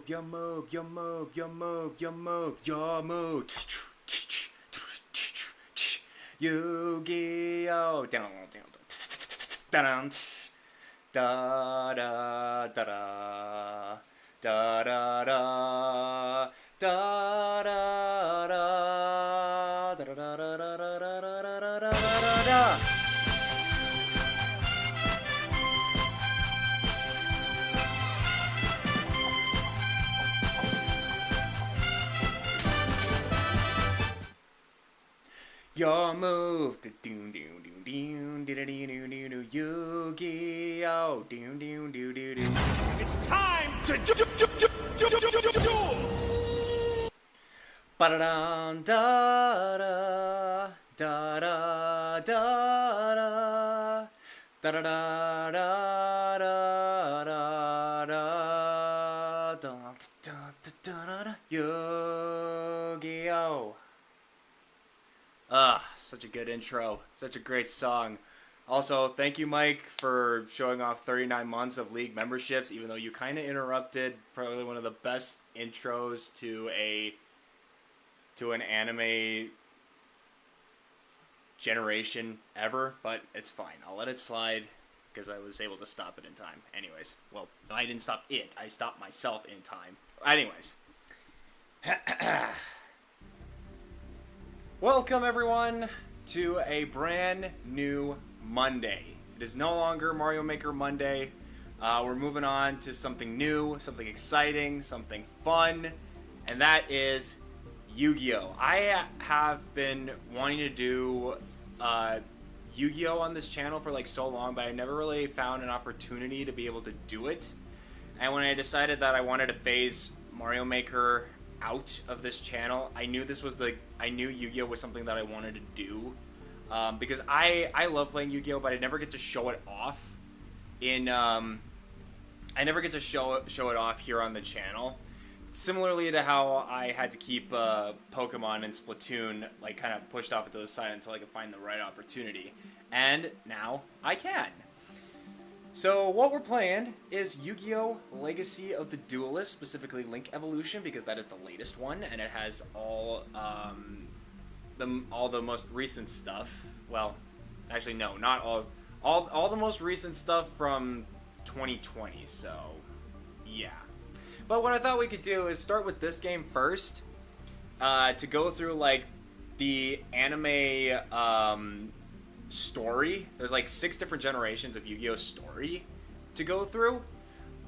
move, your move, your move, your move, your move, your move. Yu-Gi-Oh! Da da da da da da da da da da. Your move, Yu-Gi-Oh! It's time to duel! Ba-da-dum, da-da, da-da, da-da, da-da-da-da-da-da-da-da-da-da-da-da. Yu-Gi-Oh! Such a good intro. Such a great song. Also, thank you, Mike, for showing off 39 months of League memberships, even though you kind of interrupted probably one of the best intros to an anime generation ever, but it's fine. I'll let it slide because I was able to stop it in time. Anyways, well, no, I didn't stop it. I stopped myself in time. Anyways. Welcome, everyone, to a brand new Monday. It is no longer Mario Maker Monday. We're moving on to something new, something exciting, something fun, and that is Yu-Gi-Oh! I have been wanting to do Yu-Gi-Oh! On this channel for like so long, but I never really found an opportunity to be able to do it. And when I decided that I wanted to phase Mario Maker out of this channel, I knew Yu-Gi-Oh! Was something that I wanted to do, because I love playing Yu-Gi-Oh! But I never get to show it off I never get to show it off here on the channel. Similarly to how I had to keep Pokemon and Splatoon like kind of pushed off to the side until I could find the right opportunity, and now I can. So what we're playing is Yu-Gi-Oh! Legacy of the Duelist, specifically Link Evolution, because that is the latest one, and it has all the most recent stuff. Well, actually no, not all the most recent stuff from 2020. So yeah. But what I thought we could do is start with this game first, to go through like the anime story. There's like 6 different generations of Yu-Gi-Oh! Story to go through,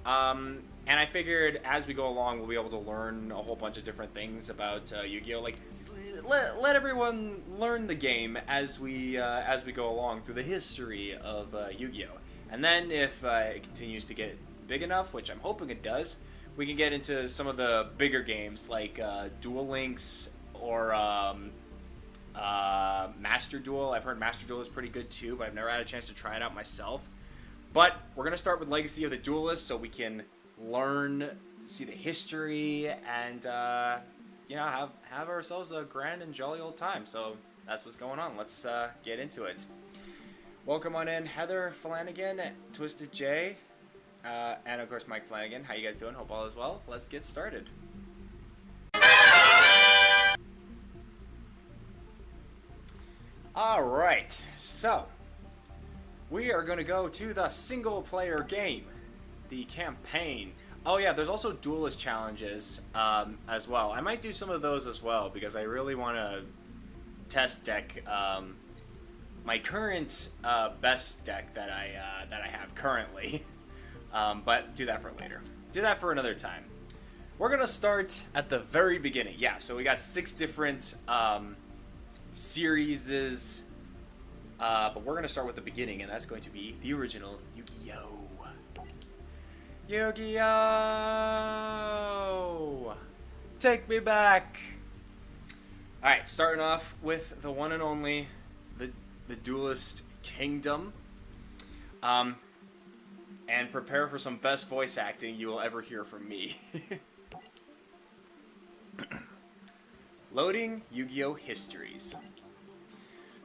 and I figured as we go along we'll be able to learn a whole bunch of different things about Yu-Gi-Oh! Like let everyone learn the game as we go along through the history of Yu-Gi-Oh! And then if it continues to get big enough, which I'm hoping it does, we can get into some of the bigger games like Duel Links or Master Duel. I've heard Master Duel is pretty good too, but I've never had a chance to try it out myself. But we're going to start with Legacy of the Duelist so we can learn, see the history, and you know, have ourselves a grand and jolly old time. So that's what's going on. Let's get into it. Welcome on in, Heather Flanagan, Twisted J, and of course Mike Flanagan. How you guys doing? Hope all is well. Let's get started. Alright, so we are going to go to the single player game, the campaign. Oh yeah, there's also duelist challenges as well. I might do some of those as well because I really want to test deck my current best deck that I have currently. But do that for later. Do that for another time. We're going to start at the very beginning. Yeah, so we got 6 different series, but we're going to start with the beginning, and that's going to be the original Yu-Gi-Oh! Yu-Gi-Oh! Take me back! Alright, starting off with the one and only, the Duelist Kingdom. And prepare for some best voice acting you will ever hear from me. Loading Yu-Gi-Oh! Histories.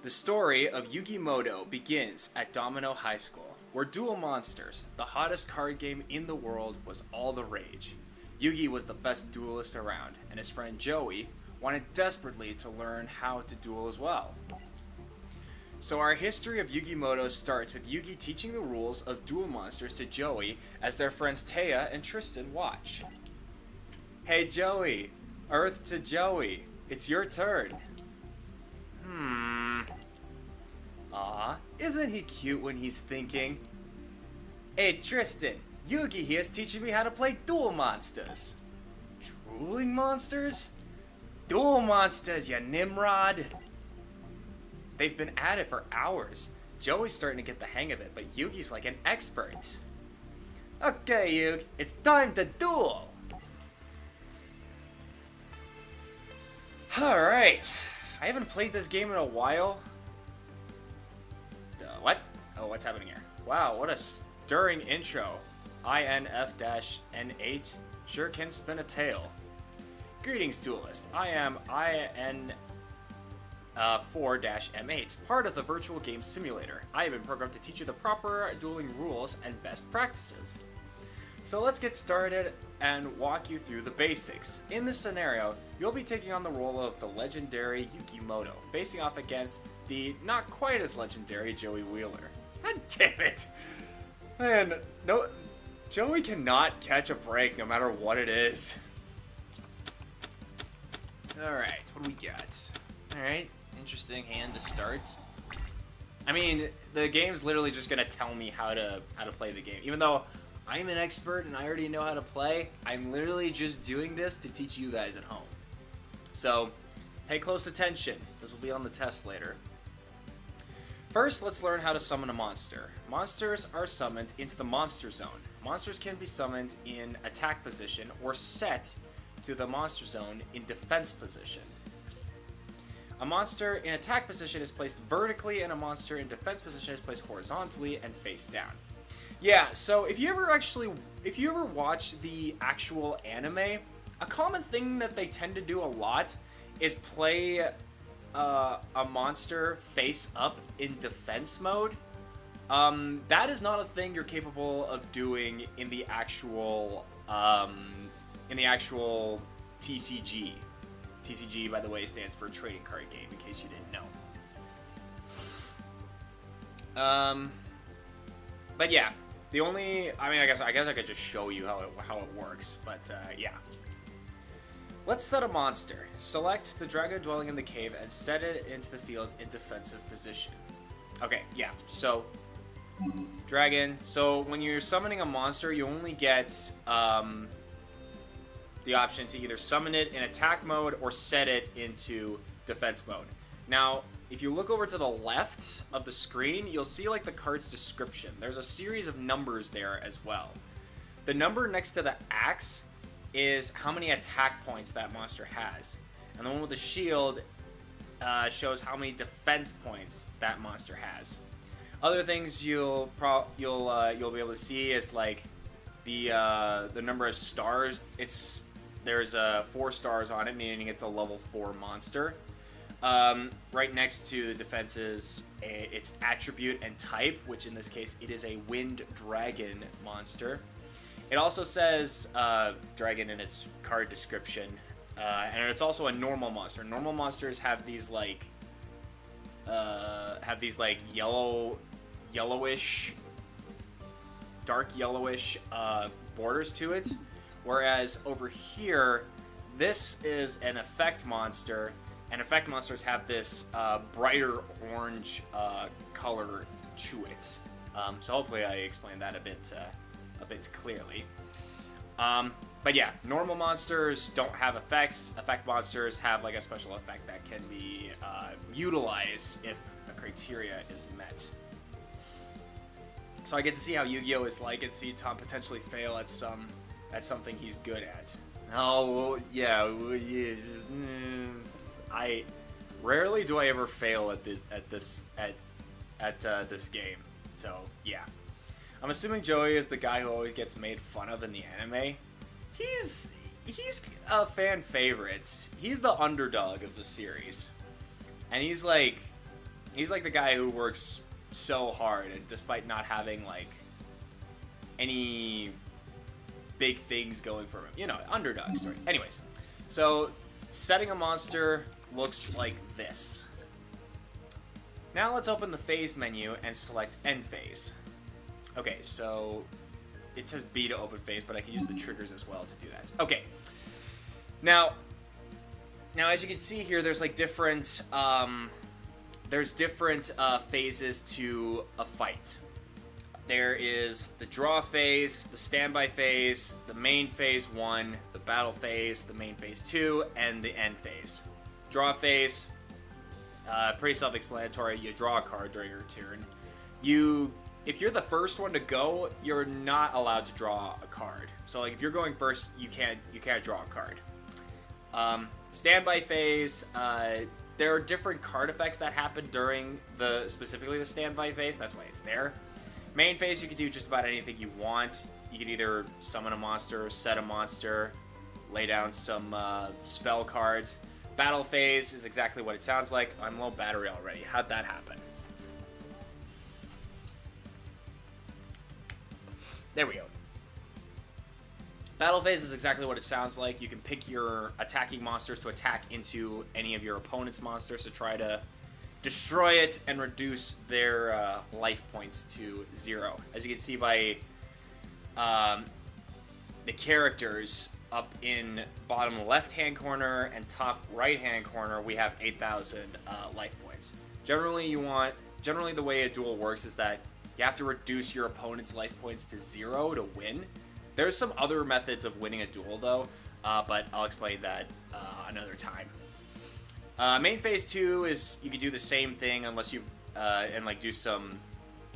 The story of Yu-Gi-Moto begins at Domino High School, where Duel Monsters, the hottest card game in the world, was all the rage. Yugi was the best duelist around, and his friend Joey wanted desperately to learn how to duel as well. So our history of Yu-Gi-Moto starts with Yugi teaching the rules of duel monsters to Joey as their friends Taya and Tristan watch. Hey Joey, Earth to Joey, it's your turn. Aw, isn't he cute when he's thinking? Hey Tristan, Yugi here's teaching me how to play duel monsters. Dueling monsters? Duel monsters, you Nimrod! They've been at it for hours. Joey's starting to get the hang of it, but Yugi's like an expert. Okay, Yugi, it's time to duel! Alright. I haven't played this game in a while. What? Oh, what's happening here? Wow, what a stirring intro. INF-N8 sure can spin a tail. Greetings, Duelist. I am IN4-M8, part of the Virtual Game Simulator. I have been programmed to teach you the proper dueling rules and best practices. So let's get started and walk you through the basics. In this scenario, you'll be taking on the role of the legendary Yu-Gi-Moto, facing off against the not quite as legendary Joey Wheeler. God damn it! Man, no, Joey cannot catch a break no matter what it is. Alright, what do we got? Alright, interesting hand to start. I mean, the game's literally just gonna tell me how to play the game. Even though I'm an expert and I already know how to play, I'm literally just doing this to teach you guys at home. So, pay close attention. This will be on the test later. First, let's learn how to summon a monster. Monsters are summoned into the monster zone. Monsters can be summoned in attack position or set to the monster zone in defense position. A monster in attack position is placed vertically and a monster in defense position is placed horizontally and face down. Yeah, so if you ever watch the actual anime, a common thing that they tend to do a lot is play a monster face up in defense mode. That is not a thing you're capable of doing in the actual TCG. TCG, by the way, stands for trading card game, in case you didn't know. But yeah, I guess I could just show you how it works, but yeah. Let's set a monster. Select the dragon dwelling in the cave and set it into the field in defensive position. Okay, yeah, so dragon. So when you're summoning a monster, you only get the option to either summon it in attack mode or set it into defense mode. Now, if you look over to the left of the screen, you'll see like the card's description. There's a series of numbers there as well. The number next to the axe is how many attack points that monster has, and the one with the shield shows how many defense points that monster has. Other things you'll be able to see is like the number of stars. There's 4 stars on it, meaning it's a level 4 monster. Right next to the defenses, its attribute and type, which in this case it is a wind dragon monster. It also says dragon in its card description, and it's also a normal monster. Normal monsters have these like yellowish, dark yellowish borders to it, whereas over here, this is an effect monster. And effect monsters have this brighter orange color to it. So hopefully I explained that a bit clearly. But yeah, normal monsters don't have effects. Effect monsters have like a special effect that can be utilized if the criteria is met. So I get to see how Yu-Gi-Oh is like and see Tom potentially fail at something he's good at. Oh yeah. I rarely do I ever fail at this game. So yeah, I'm assuming Joey is the guy who always gets made fun of in the anime. He's a fan favorite. He's the underdog of the series, and he's like the guy who works so hard, and despite not having like any big things going for him. You know, underdog story. Anyways, so setting a monster looks like this. Now let's open the phase menu and select end phase. Okay, so it says B to open phase, but I can use the triggers as well to do that. Okay. Now as you can see here, there's like different phases to a fight. There is the draw phase, the standby phase, the main phase 1, the battle phase, the main phase 2, and the end phase. Draw phase, pretty self-explanatory. You draw a card during your turn. If you're the first one to go, you're not allowed to draw a card. So like if you're going first, you can't draw a card. Standby phase, there are different card effects that happen during specifically the standby phase. That's why it's there. Main phase, you can do just about anything you want. You can either summon a monster, set a monster, lay down some spell cards. Battle phase is exactly what it sounds like. I'm low battery already. How'd that happen? There we go. Battle phase is exactly what it sounds like. You can pick your attacking monsters to attack into any of your opponent's monsters to try to destroy it and reduce their life points to 0. As you can see by the characters up in bottom left-hand corner and top right-hand corner, we have 8,000 life points. Generally, the way a duel works is that you have to reduce your opponent's life points to 0 to win. There's some other methods of winning a duel, though, but I'll explain that another time. Main phase 2 is you can do the same thing unless you and like do some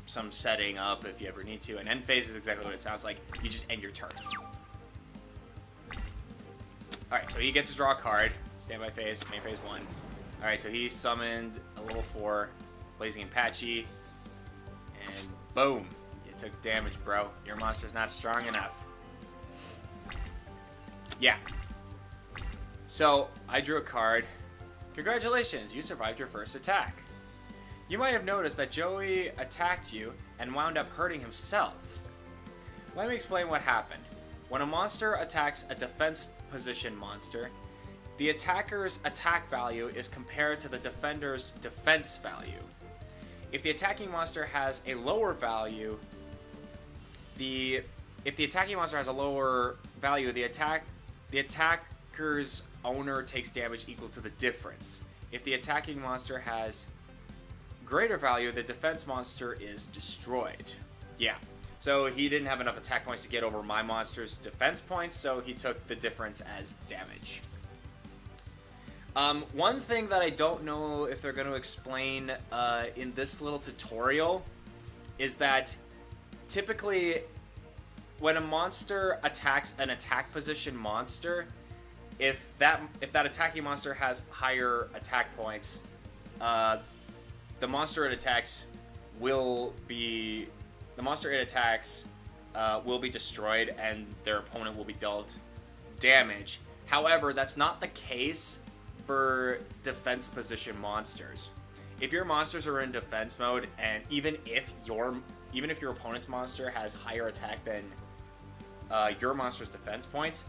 setting up if you ever need to. And end phase is exactly what it sounds like. You just end your turn. All right, so he gets to draw a card. Standby phase, main phase 1. All right, so he summoned a level 4 Blazing Apache, and boom, you took damage, bro. Your monster's not strong enough. Yeah. So I drew a card. Congratulations, you survived your first attack. You might have noticed that Joey attacked you and wound up hurting himself. Let me explain what happened. When a monster attacks a defense position monster, the attacker's attack value is compared to the defender's defense value. If the attacking monster has a lower value, the attacker's owner takes damage equal to the difference. If the attacking monster has greater value, the defense monster is destroyed. Yeah. So he didn't have enough attack points to get over my monster's defense points, so he took the difference as damage. One thing that I don't know if they're going to explain in this little tutorial is that typically when a monster attacks an attack position monster, if that attacking monster has higher attack points, the monster it attacks will be destroyed and their opponent will be dealt damage. However, that's not the case for defense position monsters. If your monsters are in defense mode, and even if your opponent's monster has higher attack than your monster's defense points,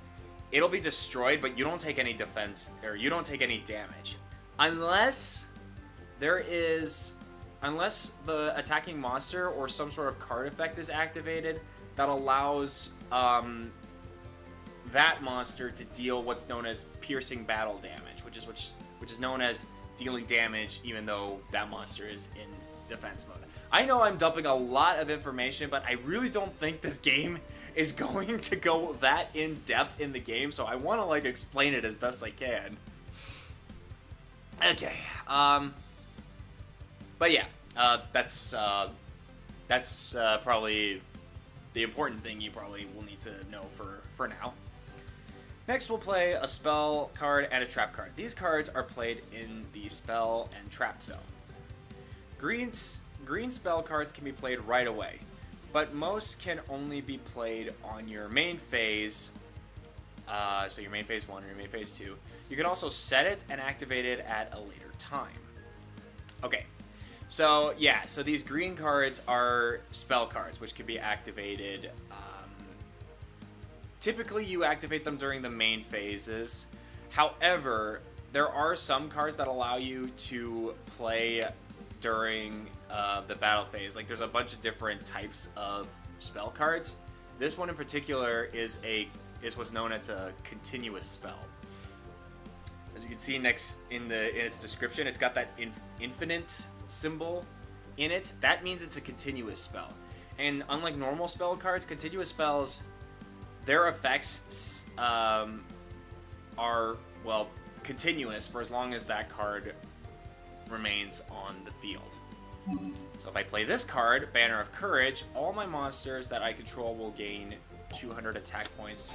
it'll be destroyed, but you don't take any defense, or you don't take any damage. Unless the attacking monster or some sort of card effect is activated that allows that monster to deal what's known as piercing battle damage, which is known as dealing damage even though that monster is in defense mode. I know I'm dumping a lot of information, but I really don't think this game is going to go that in depth in the game, so I want to like explain it as best I can. Okay, but yeah, that's probably the important thing you probably will need to know for now. Next, we'll play a spell card and a trap card. These cards are played in the spell and trap zones. Green spell cards can be played right away, but most can only be played on your main phase, so your main phase 1 or your main phase 2. You can also set it and activate it at a later time. Okay, so yeah, so these green cards are spell cards, which can be activated Typically, you activate them during the main phases. However, there are some cards that allow you to play during the battle phase. Like, there's a bunch of different types of spell cards. This one in particular is what's known as a continuous spell. As you can see next in its description, it's got that infinite symbol in it. That means it's a continuous spell. And unlike normal spell cards, continuous spells, their effects are, well, continuous for as long as that card remains on the field. So if I play this card, Banner of Courage, all my monsters that I control will gain 200 attack points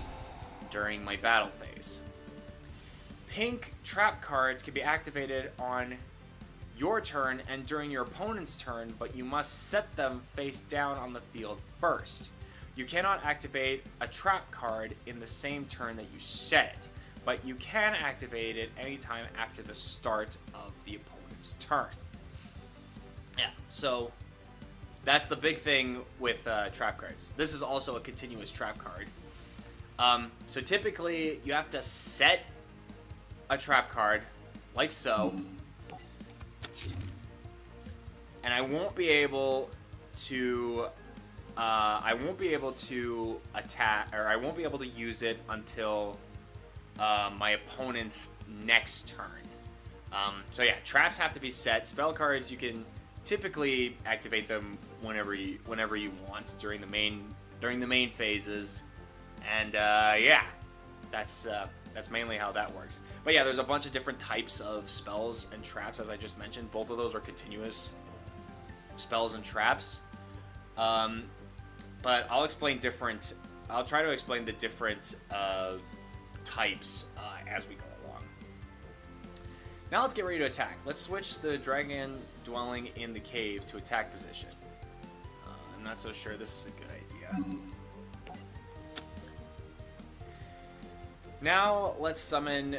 during my battle phase. Pink trap cards can be activated on your turn and during your opponent's turn, but you must set them face down on the field first. You cannot activate a trap card in the same turn that you set it, but you can activate it anytime after the start of the opponent's turn. Yeah, so that's the big thing with trap cards. This is also a continuous trap card. So typically, you have to set a trap card, like so, and I won't be able to attack, or I won't be able to use it until my opponent's next turn. So yeah, traps have to be set. Spell cards, you can typically activate them whenever you want during the main phases, and yeah, that's mainly how that works. But yeah, there's a bunch of different types of spells and traps, as I just mentioned. Both of those are continuous spells and traps. But I'll try to explain the different types as we go along. Now let's get ready to attack. Let's switch the dragon dwelling in the cave to attack position. I'm not so sure this is a good idea. Now let's summon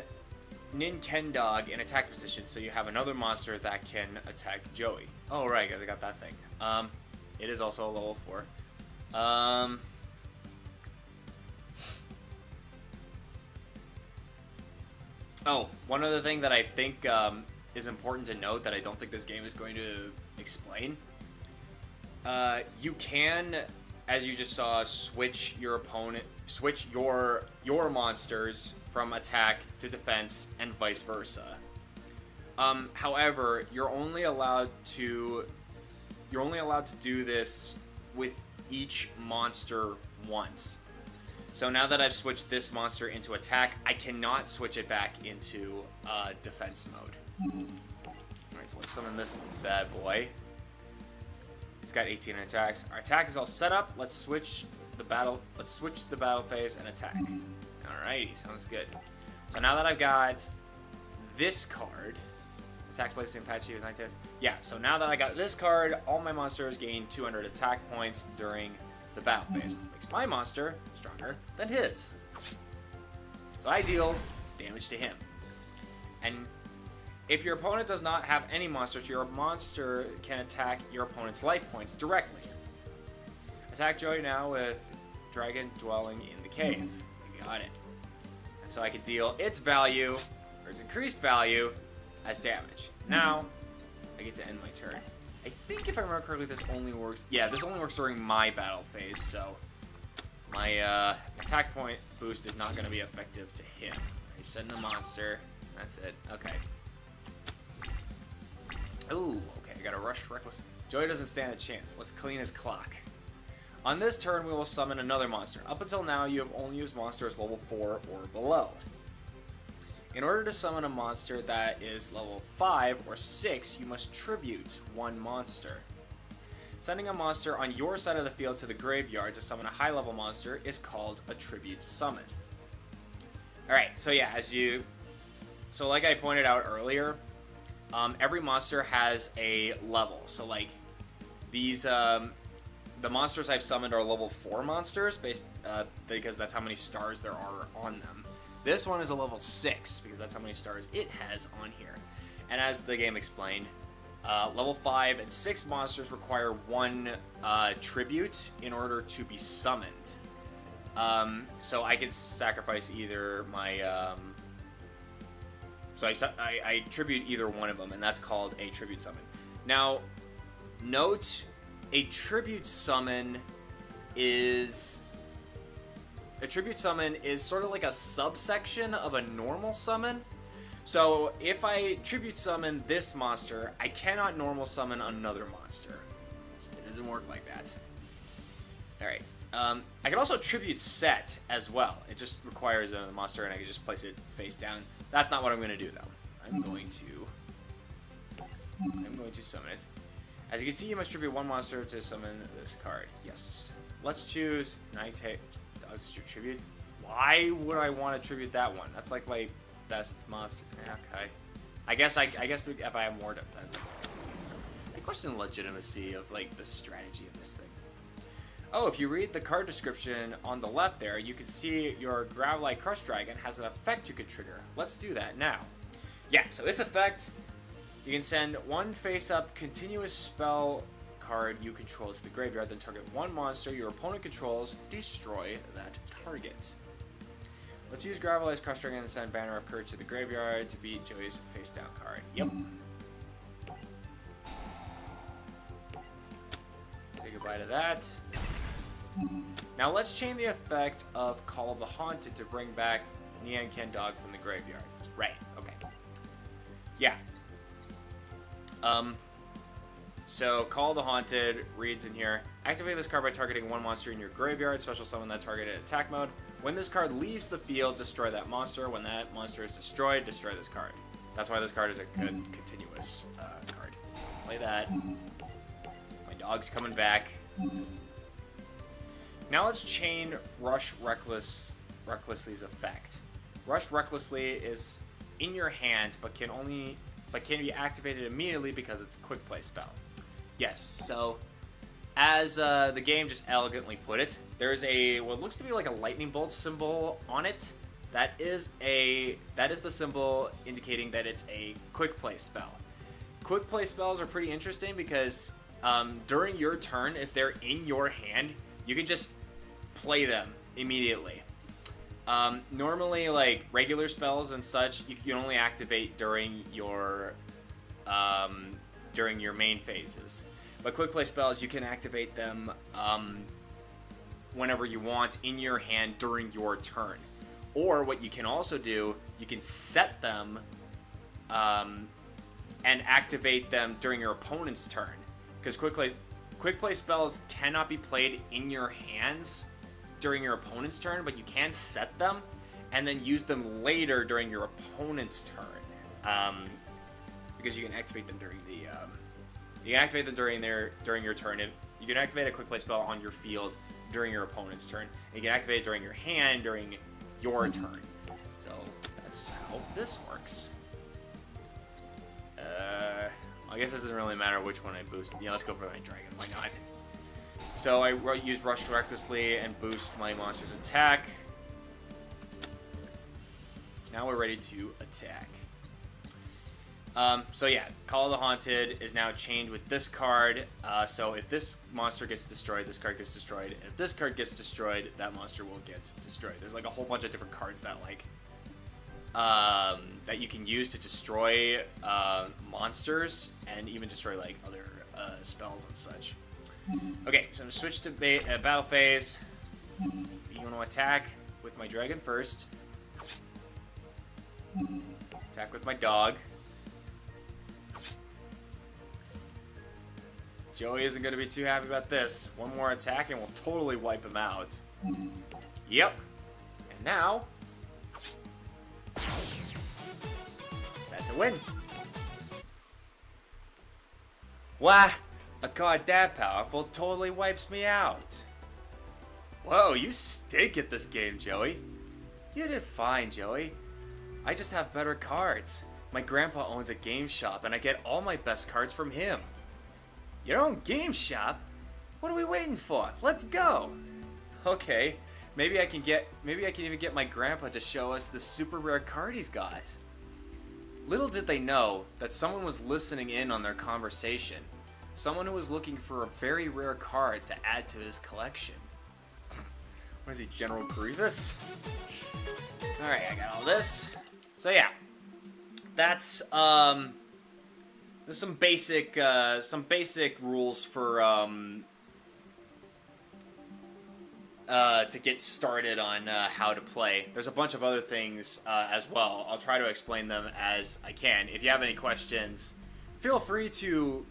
Ninkendog in attack position, so you have another monster that can attack Joey. Oh right, guys, I got that thing. It is also a level 4. Oh, one other thing that I think is important to note that I don't think this game is going to explain. You can, as you just saw, switch your monsters from attack to defense and vice versa. However, you're only allowed to do this with each monster once. So now that I've switched this monster into attack, I cannot switch it back into defense mode. Alright, so let's summon this bad boy. It's got 18 attacks. Our attack is all set up. Let's switch the battle phase and attack. Alrighty, sounds good. So now that I've got this card, attack place in patchy with 9 tests. Yeah, so now that I got this card, all my monsters gain 200 attack points during the battle phase. Makes my monster stronger than his. So I deal damage to him. And if your opponent does not have any monsters, your monster can attack your opponent's life points directly. Attack Joey now with Dragon Dwelling in the Cave. You got it. And so I can deal its value, or its increased value, as damage. Now, I get to end my turn. I think if I remember correctly, this only works... Yeah, this only works during my battle phase, so... My attack point boost is not going to be effective to him. He's setting a monster. That's it. Okay. Ooh, okay, I got a rush reckless. Joey doesn't stand a chance. Let's clean his clock. On this turn, we will summon another monster. Up until now, you have only used monsters level 4 or below. In order to summon a monster that is level 5 or 6, you must tribute one monster. Sending a monster on your side of the field to the graveyard to summon a high-level monster is called a tribute summon. Alright, so yeah, So like I pointed out earlier, every monster has a level. So like, these, the monsters I've summoned are level 4 monsters, because that's how many stars there are on them. This one is a level 6, because that's how many stars it has on here. And as the game explained, level 5 and 6 monsters require one tribute in order to be summoned. So I could sacrifice either my, so I tribute either one of them, and that's called a tribute summon. Now, note, a tribute summon is sort of like a subsection of a normal summon. So if I tribute summon this monster, I cannot normal summon another monster. It doesn't work like that. Alright. I can also tribute set as well. It just requires a monster, and I can just place it face down. That's not what I'm going to do, though. I'm going to summon it. As you can see, you must tribute one monster to summon this card. Yes. Let's choose Dogs as your tribute. Why would I want to tribute that one? That's like my best monster. Okay. I guess if I have more defensive. I question the legitimacy of like the strategy of this thing. Oh, if you read the card description on the left there, you can see your Gravelite Crush Dragon has an effect you could trigger. Let's do that now. Yeah, so its effect, you can send one face-up continuous spell card you control to the graveyard, then target one monster your opponent controls, destroy that target. Let's use Gravelite's Crush Dragon and send Banner of Courage to the graveyard to beat Joey's face-down card. Yep. Say goodbye to that. Now let's chain the effect of Call of the Haunted to bring back Nian Ken Dog from the graveyard. Right, okay. Yeah. So Call of the Haunted reads in here, activate this card by targeting one monster in your graveyard, special summon that target in attack mode. When this card leaves the field, destroy that monster. When that monster is destroyed, destroy this card. That's why this card is a good continuous card. Play that. My dog's coming back. Now let's chain Rush Recklessly's effect. Rush Recklessly is in your hand, but can be activated immediately because it's a quick play spell. Yes, so as the game just elegantly put it, there's what looks to be like a lightning bolt symbol on it. That is the symbol indicating that it's a quick play spell. Quick play spells are pretty interesting because during your turn, if they're in your hand, you can just play them immediately. Normally, like regular spells and such, you can only activate during your main phases. But quick play spells, you can activate them whenever you want in your hand during your turn. Or what you can also do, you can set them and activate them during your opponent's turn. Because quick play spells cannot be played in your hands during your opponent's turn, but you can set them and then use them later during your opponent's turn. Because you can activate them during during your turn. You can activate a quick play spell on your field during your opponent's turn. And you can activate it during your hand during your turn. So that's how this works. I guess it doesn't really matter which one I boost. Yeah, let's go for my dragon. Why not? So I use Rush Recklessly and boost my monster's attack. Now we're ready to attack. So yeah, Call of the Haunted is now chained with this card. So if this monster gets destroyed, this card gets destroyed. And if this card gets destroyed, that monster will get destroyed. There's like a whole bunch of different cards that that you can use to destroy monsters and even destroy like other spells and such. Okay, so I'm gonna switch to battle phase. You want to attack with my dragon first. Attack with my dog. Joey isn't going to be too happy about this. One more attack and we'll totally wipe him out. Yep. And now, that's a win. Why? A card that powerful totally wipes me out. Whoa, you stink at this game, Joey. You did fine, Joey. I just have better cards. My grandpa owns a game shop and I get all my best cards from him. Your own game shop? What are we waiting for? Let's go. Okay, maybe I can even get my grandpa to show us the super rare card he's got. Little did they know that someone was listening in on their conversation. Someone who was looking for a very rare card to add to his collection. What is he, General Grievous? Alright, I got all this. So yeah. That's, there's some basic rules for, to get started on how to play. There's a bunch of other things as well. I'll try to explain them as I can. If you have any questions, feel free to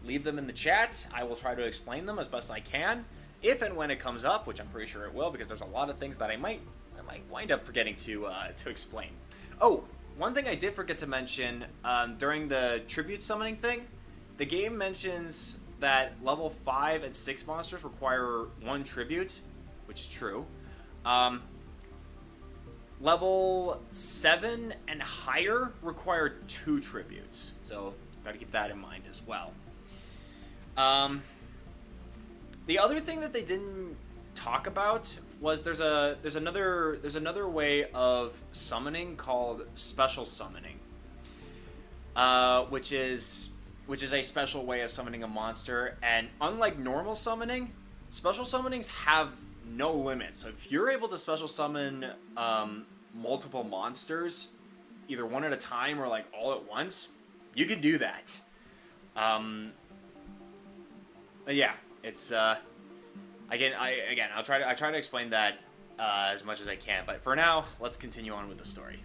leave them in the chat. I will try to explain them as best I can, if and when it comes up, which I'm pretty sure it will, because there's a lot of things that I might wind up forgetting to explain. Oh, one thing I did forget to mention during the tribute summoning thing, the game mentions that level 5 and 6 monsters require 1 tribute, which is true. Level 7 and higher require 2 tributes, so gotta keep that in mind as well. The other thing that they didn't talk about was there's another way of summoning called special summoning, which is a special way of summoning a monster. And unlike normal summoning, special summonings have no limit. So if you're able to special summon multiple monsters, either one at a time or like all at once, you can do that. Yeah, it's again, I'll try to explain that as much as I can. But for now, let's continue on with the story.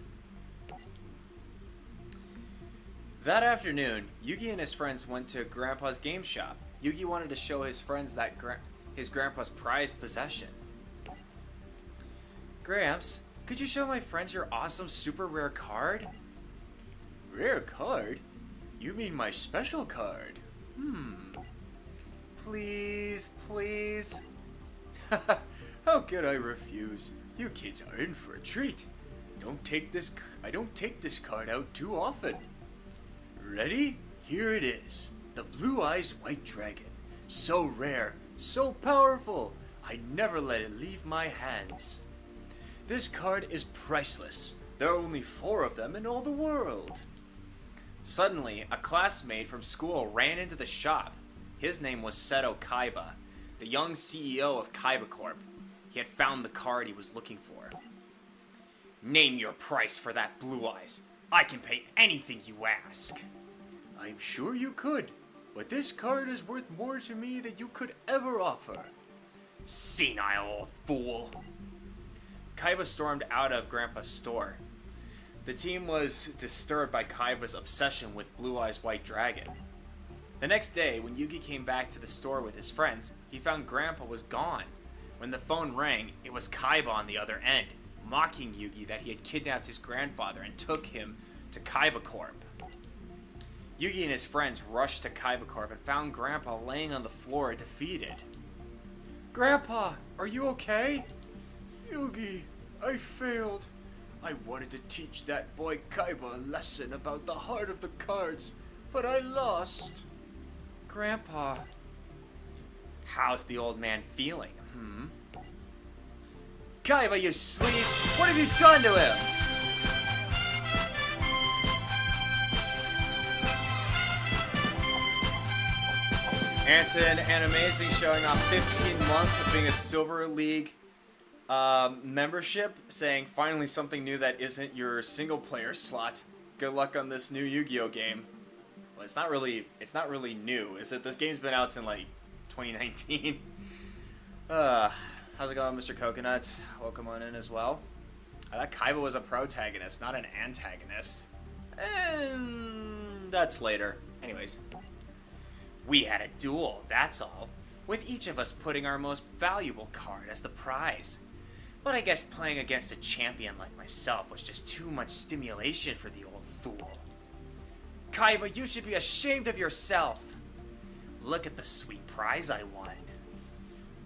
That afternoon, Yugi and his friends went to Grandpa's game shop. Yugi wanted to show his friends that his grandpa's prized possession. Gramps, could you show my friends your awesome super rare card? Rare card? You mean my special card? Please, please. How could I refuse? You kids are in for a treat. I don't take this card out too often. Ready? Here it is. The Blue Eyes White Dragon. So rare, so powerful. I never let it leave my hands. This card is priceless. There are only 4 of them in all the world. Suddenly, a classmate from school ran into the shop. His name was Seto Kaiba, the young CEO of Kaiba Corp. He had found the card he was looking for. Name your price for that Blue Eyes. I can pay anything you ask. I'm sure you could, but this card is worth more to me than you could ever offer. Senile old fool. Kaiba stormed out of Grandpa's store. The team was disturbed by Kaiba's obsession with Blue Eyes White Dragon. The next day, when Yugi came back to the store with his friends, he found Grandpa was gone. When the phone rang, it was Kaiba on the other end, mocking Yugi that he had kidnapped his grandfather and took him to Kaiba Corp. Yugi and his friends rushed to Kaiba Corp and found Grandpa laying on the floor defeated. Grandpa, are you okay? Yugi, I failed. I wanted to teach that boy Kaiba a lesson about the heart of the cards, but I lost. Grandpa, how's the old man feeling? Kaiba, you sleaze! What have you done to him? Anson Animazing showing off 15 months of being a Silver League membership, saying finally something new that isn't your single player slot. Good luck on this new Yu-Gi-Oh game. Well, it's not really new, is it? This game's been out since like 2019. How's it going, Mr. Coconut? Welcome on in as well. I thought Kaiba was a protagonist, not an antagonist. And that's later. Anyways. We had a duel, that's all, with each of us putting our most valuable card as the prize. But I guess playing against a champion like myself was just too much stimulation for the old fool. Kaiba, you should be ashamed of yourself. Look at the sweet prize I won.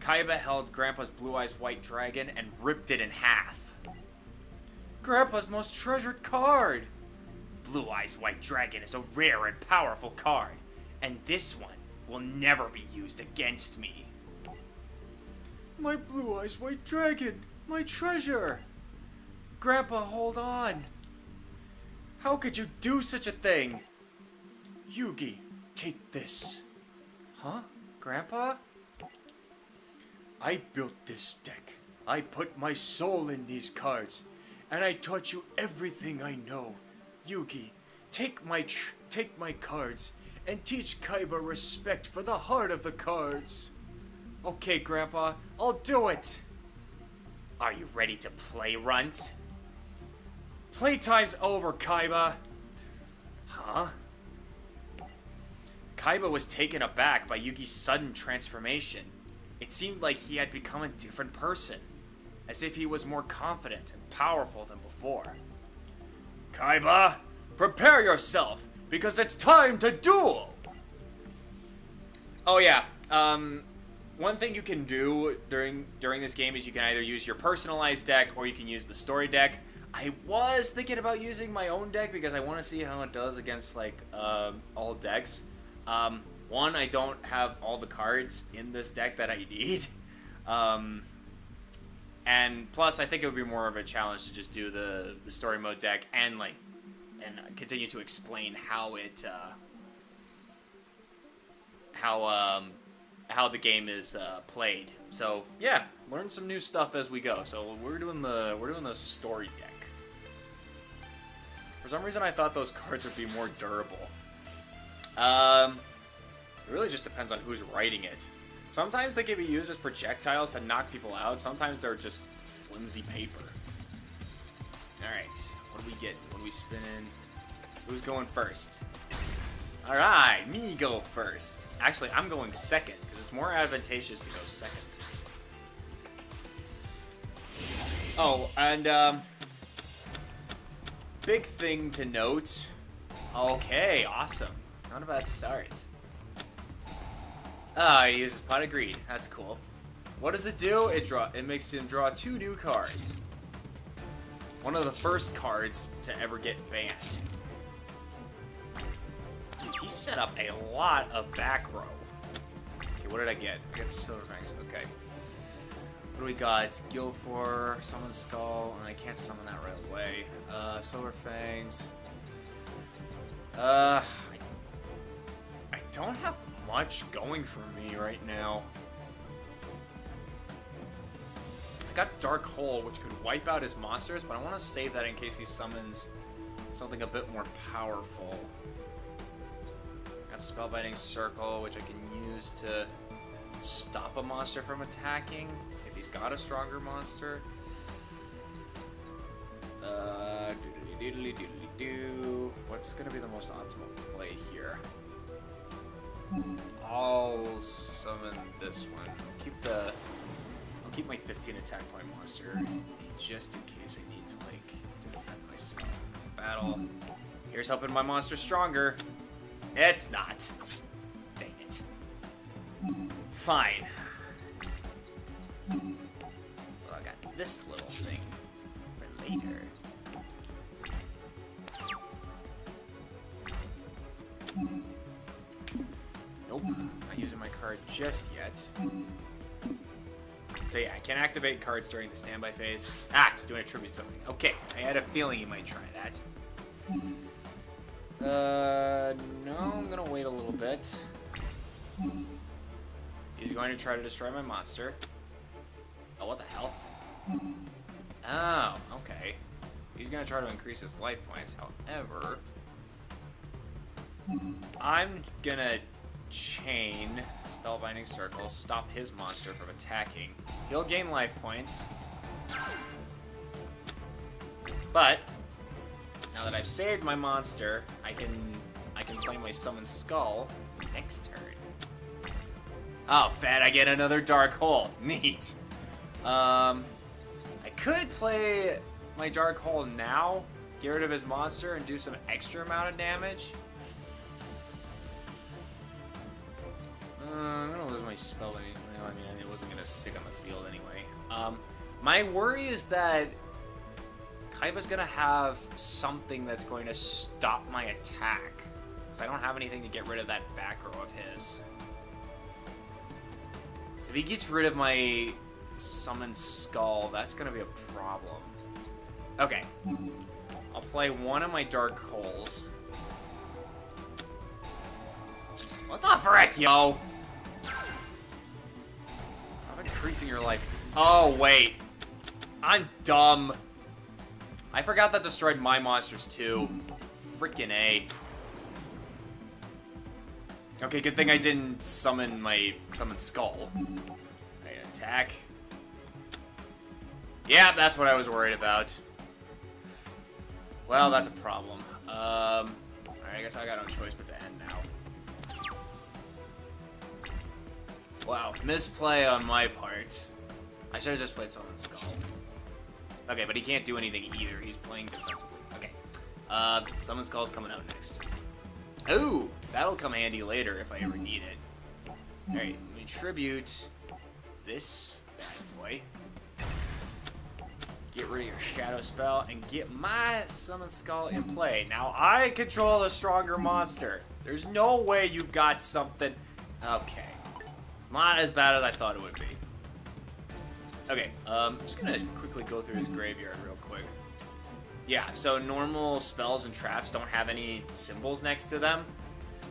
Kaiba held Grandpa's Blue Eyes White Dragon and ripped it in half. Grandpa's most treasured card! Blue Eyes White Dragon is a rare and powerful card, and this one will never be used against me. My Blue Eyes White Dragon! My treasure! Grandpa, hold on. How could you do such a thing? Yugi, take this. Huh? Grandpa? I built this deck. I put my soul in these cards, and I taught you everything I know. Yugi, take my cards and teach Kaiba respect for the heart of the cards. Okay, Grandpa, I'll do it. Are you ready to play, Runt? Playtime's over, Kaiba. Huh? Kaiba was taken aback by Yugi's sudden transformation. It seemed like he had become a different person, as if he was more confident and powerful than before. Kaiba, prepare yourself, because it's time to duel! Oh yeah, one thing you can do during this game is you can either use your personalized deck or you can use the story deck. I was thinking about using my own deck because I want to see how it does against like all decks. One, I don't have all the cards in this deck that I need. And plus, I think it would be more of a challenge to just do the story mode deck and continue to explain how it how the game is played. So yeah, learn some new stuff as we go. So we're doing the story deck. For some reason, I thought those cards would be more durable. It really just depends on who's writing it. Sometimes they can be used as projectiles to knock people out. Sometimes they're just flimsy paper. Alright, what do we get? What do we spin in? Who's going first? Alright, me go first. Actually, I'm going second, because it's more advantageous to go second. Oh, and, big thing to note. Okay, awesome. Not a bad start. Ah, he uses Pot of Greed. That's cool. What does it do? It makes him draw 2 new cards. One of the first cards to ever get banned. Dude, he set up a lot of back row. Okay, what did I get? I got Silver Fangs. Okay. What do we got? It's Gilfor, Summon Skull, and I can't summon that right away. Silver Fangs. I don't have much going for me right now. I got Dark Hole, which could wipe out his monsters, but I want to save that in case he summons something a bit more powerful. Got Spellbinding Circle, which I can use to stop a monster from attacking if he's got a stronger monster. Doodly-doodly-doodly-doo. What's gonna be the most optimal play here? I'll summon this one. I'll keep my 15 attack point monster just in case I need to like defend myself. Battle. Here's hoping my monster's stronger. It's not. Dang it. Fine. Well, I got this little thing for later. Nope, not using my card just yet. So yeah, I can activate cards during the standby phase. Ah, just doing a tribute something. Okay, I had a feeling you might try that. No, I'm gonna wait a little bit. He's going to try to destroy my monster. Oh, what the hell? Oh, okay. He's gonna try to increase his life points. However, I'm gonna chain Spellbinding Circle, stop his monster from attacking. He'll gain life points. But now that I've saved my monster, I can play my Summon Skull next turn. Oh, fat, I get another Dark Hole. Neat. I could play my Dark Hole now, get rid of his monster, and do some extra amount of damage. I'm gonna lose my spell. Well, I mean, it wasn't gonna stick on the field anyway. My worry is that Kaiba's gonna have something that's going to stop my attack, because I don't have anything to get rid of that back row of his. If he gets rid of my Summon Skull, that's gonna be a problem. Okay. I'll play one of my Dark Holes. What the frick, yo? Not increasing your life. Oh, wait. I'm dumb. I forgot that destroyed my monsters, too. Freaking A. Okay, good thing I didn't summon Skull. Alright, attack. Yeah, that's what I was worried about. Well, that's a problem. Alright, I guess I got no choice but to end now. Wow, misplay on my part. I should have just played Summon Skull. Okay, but he can't do anything either. He's playing defensively. Okay. Summon Skull's coming out next. Ooh, that'll come handy later if I ever need it. Alright, let me tribute this bad boy. Get rid of your shadow spell and get my Summon Skull in play. Now I control a stronger monster. There's no way you've got something. Okay. Not as bad as I thought it would be. Okay, I'm just gonna quickly go through his graveyard real quick. Yeah, so normal spells and traps don't have any symbols next to them.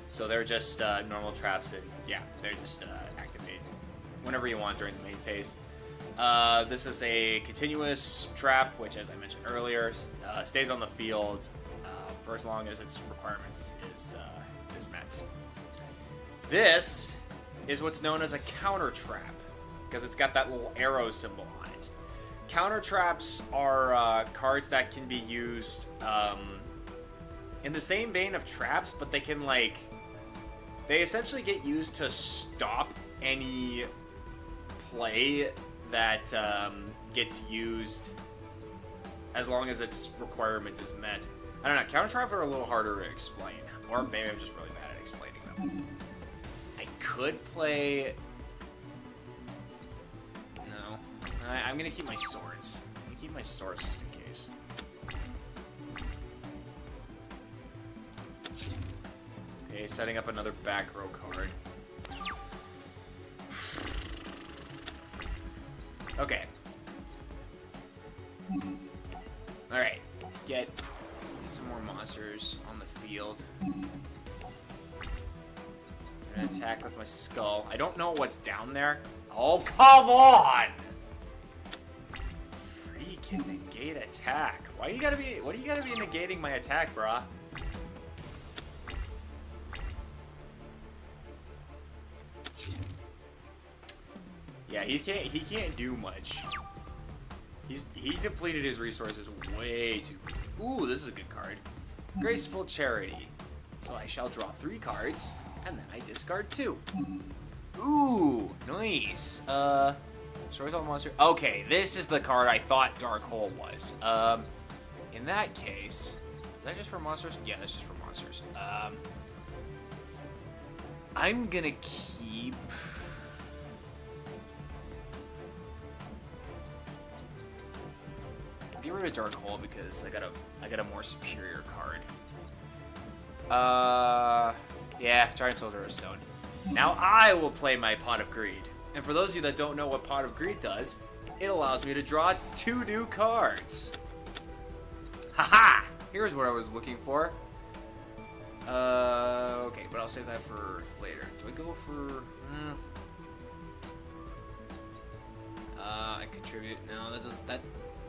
So they're just normal traps and yeah, they're just activate whenever you want during the main phase. This is a continuous trap, which as I mentioned earlier, stays on the field for as long as its requirements is met. This is what's known as a counter trap, because it's got that little arrow symbol on it. Counter traps are cards that can be used in the same vein of traps, but they can they essentially get used to stop any play that gets used as long as its requirement is met. I don't know, counter traps are a little harder to explain, or maybe I'm just really bad at explaining them. I could play... No. I'm gonna keep my swords. I'm gonna keep my swords just in case. Okay, setting up another back row card. Okay. Alright, let's get some more monsters on the field. I'm gonna attack with my skull. I don't know what's down there. Oh, come on! Freaking negate attack. What do you gotta be negating my attack, brah? Yeah, he can't do much. He depleted his resources way too. Ooh, this is a good card. Graceful Charity. So I shall draw 3 cards, and then I discard 2. Ooh, nice. Destroys all monster. Okay, this is the card I thought Dark Hole was. In that case, is that just for monsters? Yeah, that's just for monsters. I'm gonna keep. Get rid of Dark Hole because I got a more superior card. Yeah, Giant Soldier of Stone. Now I will play my Pot of Greed. And for those of you that don't know what Pot of Greed does, it allows me to draw 2 new cards. Haha! Here's what I was looking for. Okay, but I'll save that for later. Do I go for... I contribute. No,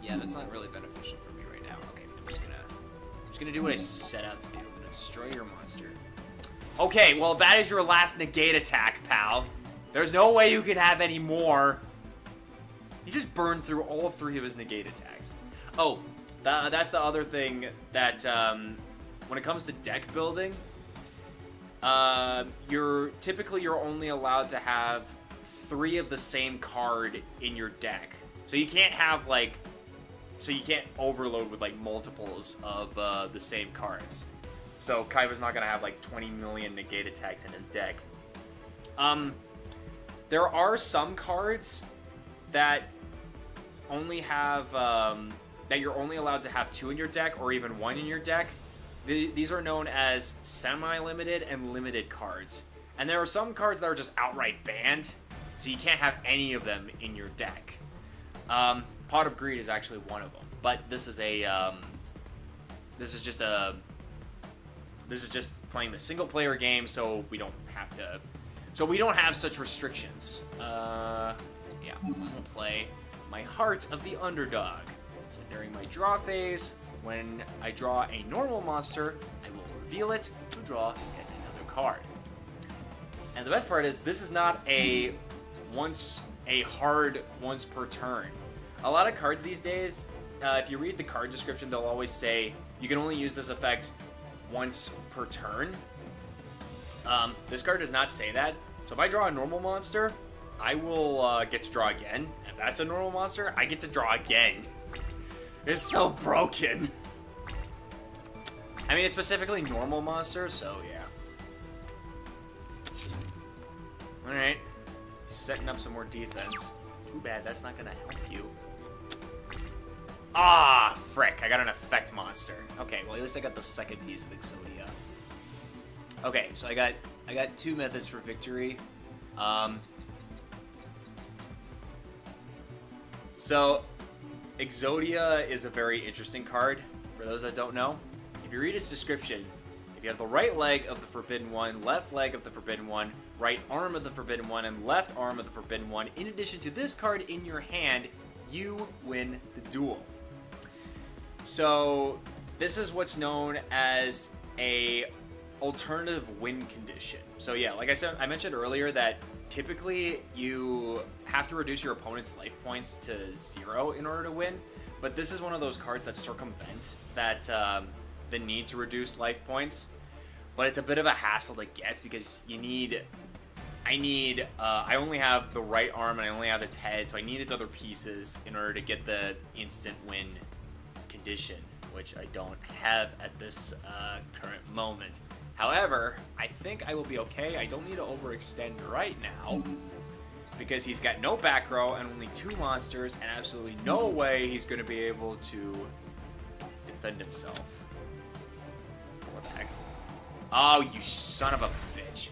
yeah, that's not really beneficial for me right now. Okay, I'm just gonna do what I set out to do. I'm gonna destroy your monster. Okay, well that is your last negate attack, pal. There's no way you can have any more. He just burned through all 3 of his negate attacks. Oh, that's the other thing that when it comes to deck building, you're only allowed to have 3 of the same card in your deck. So you can't have so you can't overload with multiples of the same cards. So Kaiba's not gonna have 20 million negate attacks in his deck. There are some cards that only have that you're only allowed to have 2 in your deck or even 1 in your deck. These are known as semi-limited and limited cards. And there are some cards that are just outright banned, so you can't have any of them in your deck. Pot of Greed is actually one of them, but this is just playing the single player game, so we don't have such restrictions. Yeah. I'm gonna play my Heart of the Underdog. So during my draw phase, when I draw a normal monster, I will reveal it to draw yet another card. And the best part is, this is not a hard once per turn. A lot of cards these days, if you read the card description, they'll always say you can only use this effect once per turn. This card does not say that. So if I draw a normal monster, I will get to draw again. If that's a normal monster, I get to draw again. It's so broken. I mean, it's specifically normal monsters, so yeah. Alright. Setting up some more defense. Too bad, that's not gonna help you. Ah, frick, I got an effect monster. Okay, well, at least I got the second piece of Exodia. Okay, so I got 2 methods for victory. So Exodia is a very interesting card, for those that don't know. If you read its description, if you have the right leg of the Forbidden One, left leg of the Forbidden One, right arm of the Forbidden One, and left arm of the Forbidden One, in addition to this card in your hand, you win the duel. So this is what's known as a alternative win condition. So yeah, like I mentioned earlier that typically you have to reduce your opponent's life points to 0 in order to win, but this is one of those cards that circumvent that the need to reduce life points. But it's a bit of a hassle to get because I only have the right arm and I only have its head, so I need its other pieces in order to get the instant win condition, which I don't have at this current moment. However, I think I will be okay. I don't need to overextend right now because he's got no back row and only 2 monsters and absolutely no way he's going to be able to defend himself. What the heck? Oh, you son of a bitch.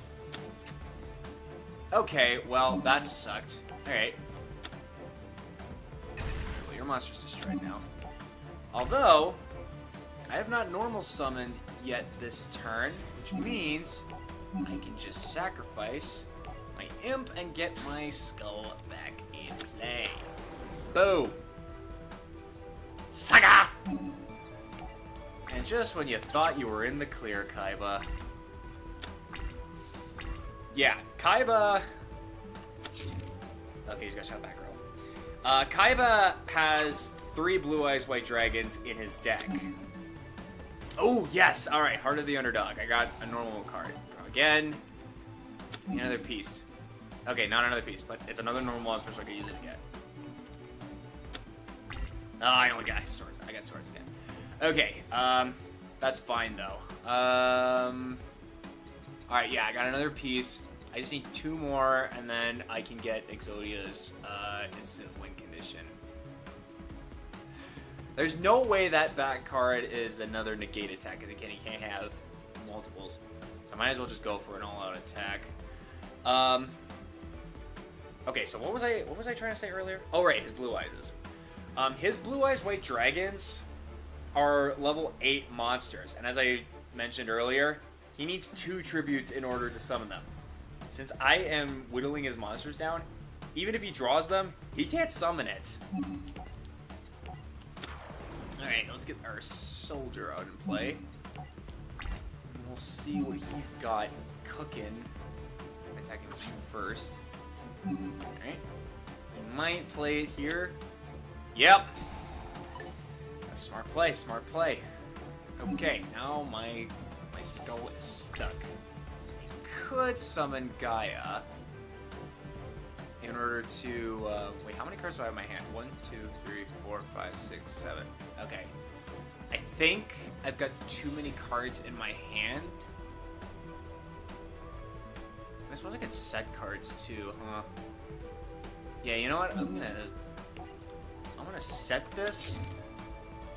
Okay, well, that sucked. Alright. Well, your monster's destroyed now. Although, I have not normal summoned yet this turn, which means I can just sacrifice my imp and get my skull back in play. Boom! Saga! And just when you thought you were in the clear, Kaiba. Yeah, Kaiba... Okay, he's got shot back row. Kaiba has 3 Blue Eyes White Dragons in his deck. Oh, yes! Alright, Heart of the Underdog. I got a normal card. Draw again. Another piece. Okay, not another piece, but it's another normal monster, so I can use it again. Oh, I only got swords. I got swords again. Okay, that's fine, though. Alright, yeah, I got another piece. I just need 2 more, and then I can get Exodia's instant win condition. There's no way that back card is another negate attack, because he can't have multiples. So I might as well just go for an all-out attack. Okay, so what was I trying to say earlier? Oh, right, his Blue Eyes is. His Blue Eyes White Dragons are level 8 monsters, and as I mentioned earlier, he needs 2 tributes in order to summon them. Since I am whittling his monsters down, even if he draws them, he can't summon it. Alright, let's get our soldier out in play. And we'll see what he's got cooking. Attacking first. Alright. He might play it here. Yep. Smart play, smart play. Okay, now my skull is stuck. I could summon Gaia in order to wait, how many cards do I have in my hand? 1, 2, 3, 4, 5, 6, 7. Okay. I think I've got too many cards in my hand. I suppose I could set cards too, huh? Yeah, you know what? I'm gonna set this.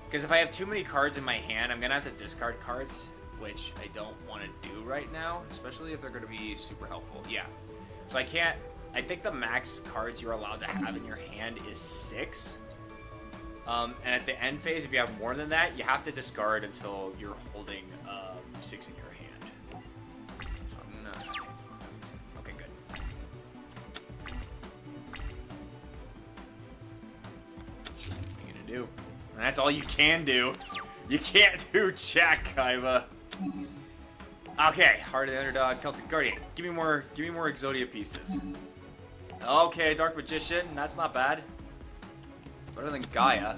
Because if I have too many cards in my hand, I'm gonna have to discard cards, which I don't want to do right now, especially if they're gonna be super helpful. Yeah. So I can't. I think the max cards you're allowed to have in your hand is 6. And at the end phase, if you have more than that, you have to discard until you're holding 6 in your hand. So I'm gonna. Okay, good. do. And that's all you can do. You can't do jack, Kaiba. Okay, Heart of the Underdog, Celtic Guardian. Give me more Exodia pieces. Okay, Dark Magician, that's not bad. It's better than Gaia.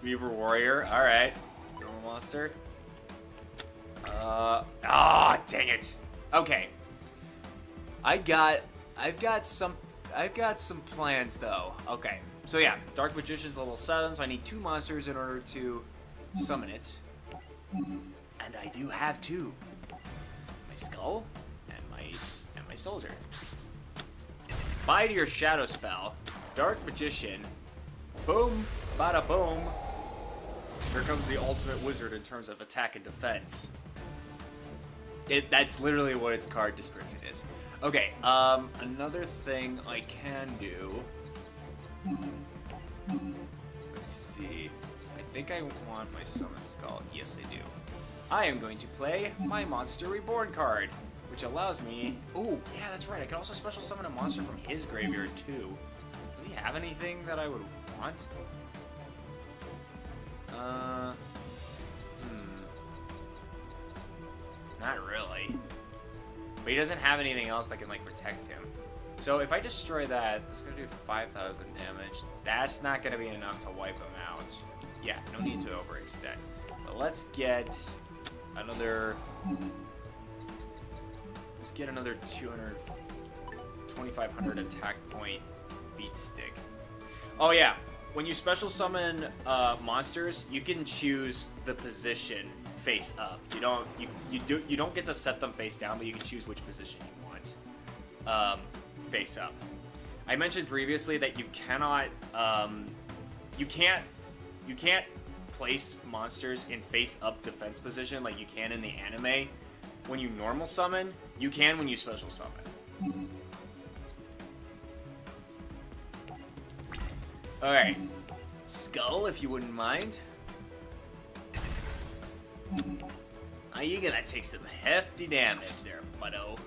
Weaver Warrior, alright. Thermal Monster. Dang it. Okay. I've got some plans though. Okay. So yeah, Dark Magician's level 7, so I need 2 monsters in order to summon it. And I do have 2. My Skull and my Soldier. Bye to your Shadow Spell. Dark Magician. Boom, bada boom. Here comes the ultimate wizard in terms of attack and defense. That's literally what its card description is. Okay, another thing I can do. Let's see. I think I want my Summon Skull. Yes, I do. I am going to play my Monster Reborn card, which allows me... Oh, yeah, that's right. I can also special summon a monster from his graveyard, too. Does he have anything that I would want? Not really. But he doesn't have anything else that can, like, protect him. So if I destroy that, that's going to do 5,000 damage. That's not going to be enough to wipe him out. Yeah, no need to overextend. But let's get another... Let's get another 2,500 attack point beat stick. Oh yeah, when you special summon monsters, you can choose the position face up. You don't get to set them face down, but you can choose which position you want face up. I mentioned previously that you cannot you can't place monsters in face up defense position like you can in the anime. When you normal summon, you can when you special summon. Alright. Skull, if you wouldn't mind. Are you gonna take some hefty damage there, butto?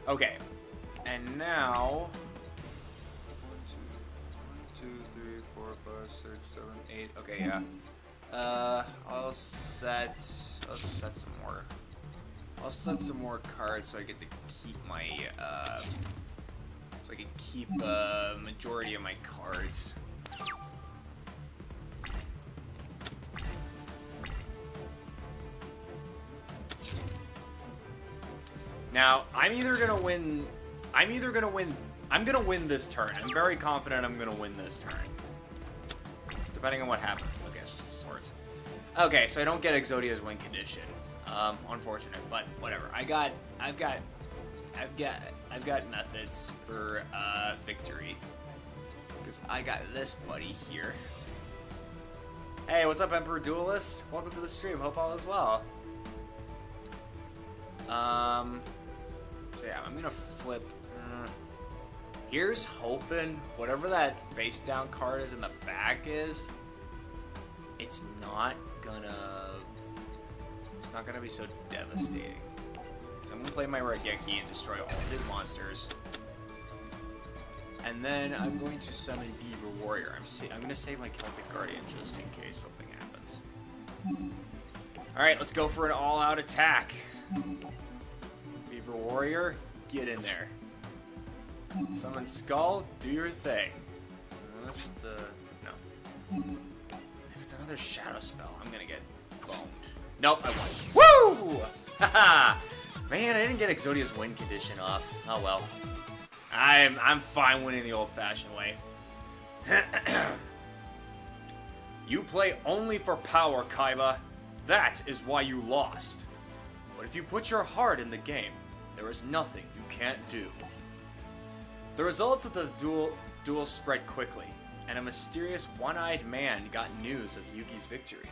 Okay. And now... 1, 2, 3, 4, 5, 6, 7, 8. Okay, yeah. I'll set some more. I'll set some more cards so I get to keep my so I can keep majority of my cards. Now, I'm gonna win this turn. I'm very confident I'm gonna win this turn. Depending on what happens. Okay, it's just a sword. Okay, so I don't get Exodia's win condition. Unfortunate, but whatever. I've got methods for victory. Because I got this buddy here. Hey, what's up, Emperor Duelist? Welcome to the stream. Hope all is well. So yeah, I'm gonna flip. Here's hoping whatever that face down card is in the back is, it's not gonna be so devastating. So I'm gonna play my Raigeki and destroy all of his monsters. And then I'm going to summon Beaver Warrior. I'm gonna save my Celtic Guardian just in case something happens. Alright, let's go for an all-out attack. Beaver Warrior, get in there. Summon Skull, do your thing. No. If it's another shadow spell, I'm gonna get boned. Nope, I won. Woo! Haha! Man, I didn't get Exodia's win condition off. Oh well. I'm fine winning the old-fashioned way. You play only for power, Kaiba. That is why you lost. But if you put your heart in the game, there is nothing you can't do. The results of the duel spread quickly, and a mysterious one-eyed man got news of Yugi's victory.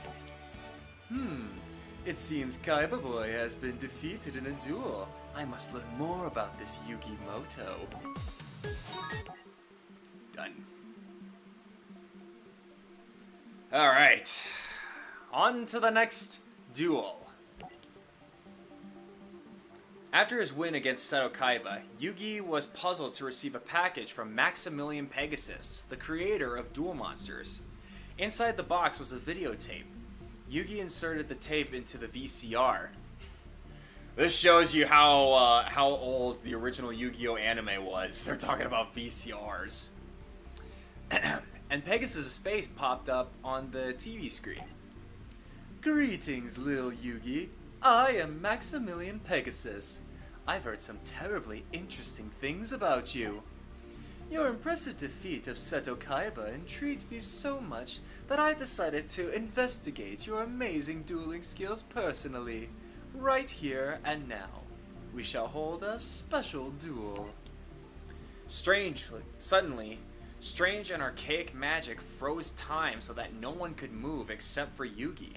It seems Kaiba Boy has been defeated in a duel. I must learn more about this Yugi Moto. Done. Alright. On to the next duel. After his win against Seto Kaiba, Yugi was puzzled to receive a package from Maximilian Pegasus, the creator of Duel Monsters. Inside the box was a videotape. Yugi inserted the tape into the VCR. This shows you how old the original Yu-Gi-Oh anime was. They're talking about VCRs. And Pegasus' face popped up on the TV screen. Greetings, little Yugi. I am Maximilian Pegasus. I've heard some terribly interesting things about you. Your impressive defeat of Seto Kaiba intrigued me so much that I decided to investigate your amazing dueling skills personally. Right here and now, we shall hold a special duel. Suddenly, strange and archaic magic froze time so that no one could move except for Yugi.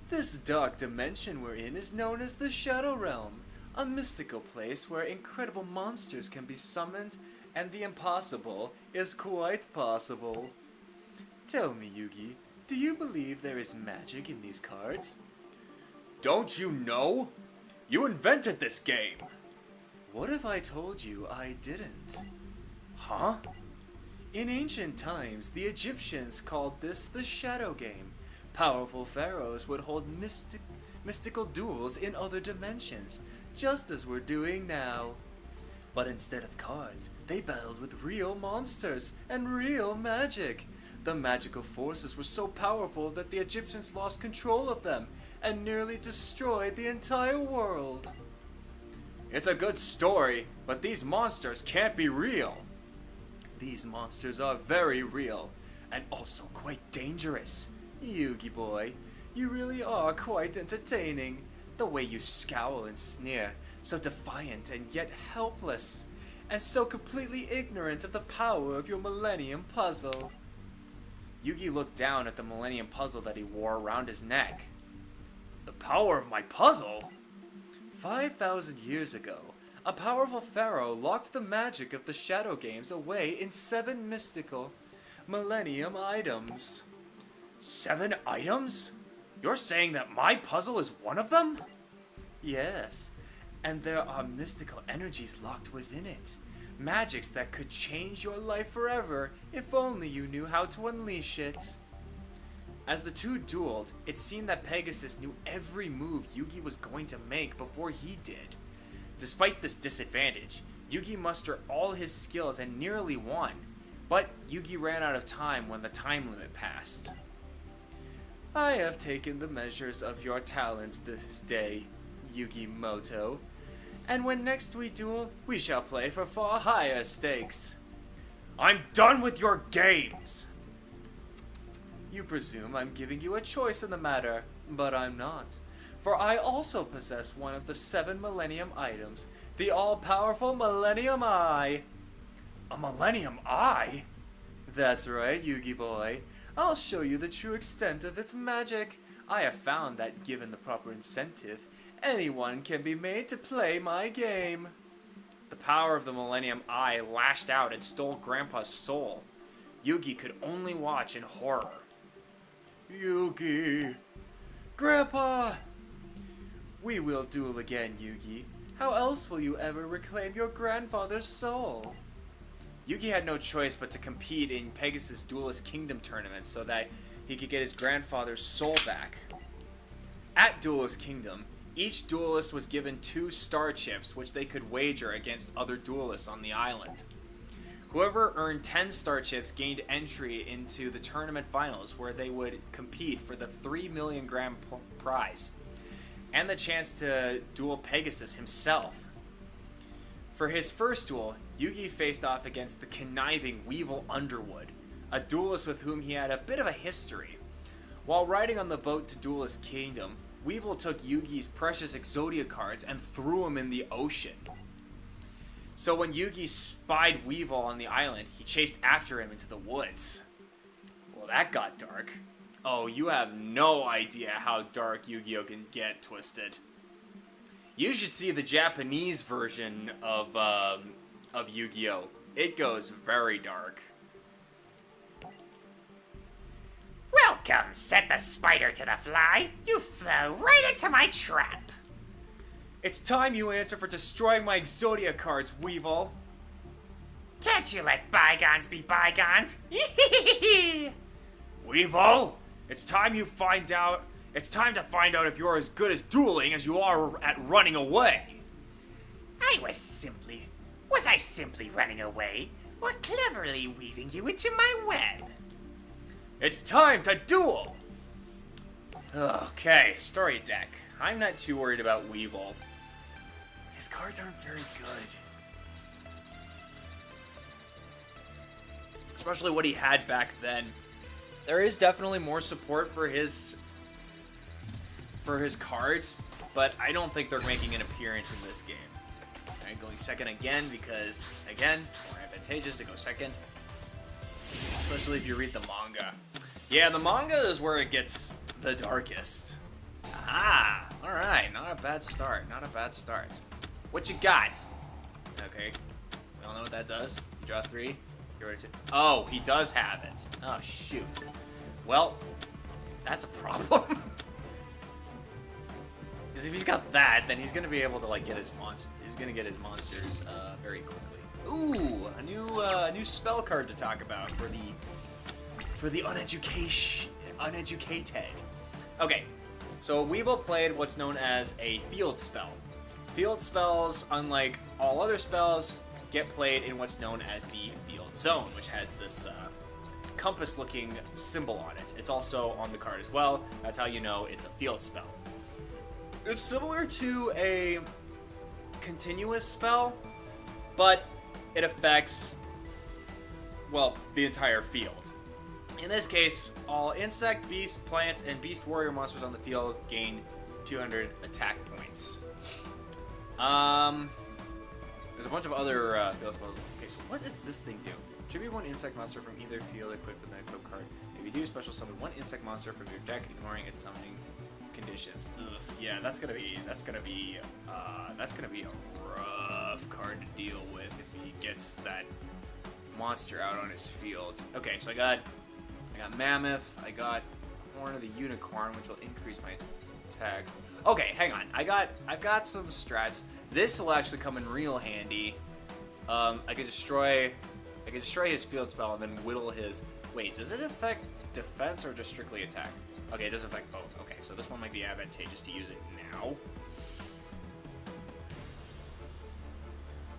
This dark dimension we're in is known as the Shadow Realm, a mystical place where incredible monsters can be summoned and the impossible is quite possible. Tell me, Yugi, do you believe there is magic in these cards? Don't you know? You invented this game. What if I told you I didn't? Huh? In ancient times, the Egyptians called this the Shadow Game. Powerful pharaohs would hold mystical duels in other dimensions, just as we're doing now. But instead of cards, they battled with real monsters and real magic. The magical forces were so powerful that the Egyptians lost control of them and nearly destroyed the entire world. It's a good story, but these monsters can't be real. These monsters are very real, and also quite dangerous. Yugi boy, you really are quite entertaining. The way you scowl and sneer, so defiant and yet helpless, and so completely ignorant of the power of your Millennium Puzzle. Yugi looked down at the Millennium Puzzle that he wore around his neck. The power of my puzzle? 5,000 years ago, a powerful pharaoh locked the magic of the Shadow Games away in 7 mystical Millennium items. 7 items? You're saying that my puzzle is one of them? Yes, and there are mystical energies locked within it. Magics that could change your life forever if only you knew how to unleash it. As the two dueled, it seemed that Pegasus knew every move Yugi was going to make before he did. Despite this disadvantage, Yugi mustered all his skills and nearly won, but Yugi ran out of time when the time limit passed. I have taken the measures of your talents this day, Yugi Moto, and when next we duel, we shall play for far higher stakes. I'm done with your games! You presume I'm giving you a choice in the matter, but I'm not. For I also possess one of the 7 Millennium items, the all-powerful Millennium Eye. A Millennium Eye? That's right, Yugi boy. I'll show you the true extent of its magic. I have found that given the proper incentive, anyone can be made to play my game. The power of the Millennium Eye lashed out and stole Grandpa's soul. Yugi could only watch in horror. Yugi. Grandpa! We will duel again, Yugi. How else will you ever reclaim your grandfather's soul? Yugi had no choice but to compete in Pegasus Duelist Kingdom tournament so that he could get his grandfather's soul back. At Duelist Kingdom, each duelist was given 2 star chips which they could wager against other duelists on the island. Whoever earned 10 star chips gained entry into the tournament finals where they would compete for the 3 million grand prize and the chance to duel Pegasus himself. For his first duel, Yugi faced off against the conniving Weevil Underwood, a duelist with whom he had a bit of a history. While riding on the boat to Duelist Kingdom, Weevil took Yugi's precious Exodia cards and threw them in the ocean. So when Yugi spied Weevil on the island, he chased after him into the woods. Well, that got dark. Oh, you have no idea how dark Yu-Gi-Oh! Can get, Twisted. You should see the Japanese version of Yu-Gi-Oh! It goes very dark. Welcome, said the spider to the fly. You fell right into my trap. It's time you answer for destroying my Exodia cards, Weevil. Can't you let bygones be bygones? Weevil, it's time to find out if you're as good at dueling as you are at running away. Was I simply running away, or cleverly weaving you into my web? It's time to duel. Okay, story deck. I'm not too worried about Weevil. His cards aren't very good. Especially what he had back then. There is definitely more support for his cards, but I don't think they're making an appearance in this game. I'm going second again because, again, it's more advantageous to go second. Especially if you read the manga. Yeah, the manga is where it gets the darkest. Aha! Alright, not a bad start. Not a bad start. What you got? Okay. We all know what that does. You draw 3. You're ready to... Oh, he does have it. Oh, shoot. Well, that's a problem. Because if he's got that, then he's gonna be able to like get his monster. He's gonna get his monsters very quickly. Ooh, a new spell card to talk about for the uneducated. Okay, so Weevil played what's known as a field spell. Field spells, unlike all other spells, get played in what's known as the field zone, which has this compass-looking symbol on it. It's also on the card as well. That's how you know it's a field spell. It's similar to a continuous spell, but it affects, well, the entire field. In this case, all insect, beast, plant, and beast warrior monsters on the field gain 200 attack points. There's a bunch of other field spells. Okay, so what does this thing do? Tribute one insect monster from either field equipped with an equipped card. If you do, special summon one insect monster from your deck, ignoring its summoning conditions. Ugh, yeah, that's gonna be a rough card to deal with if he gets that monster out on his field. Okay, so I got Mammoth, I got Horn of the Unicorn, which will increase my attack. Okay, hang on. I've got some strats. This will actually come in real handy. I could destroy his field spell and then whittle his. Wait, does it affect defense or just strictly attack? Okay, it does affect both. Okay, so this one might be advantageous to use it now.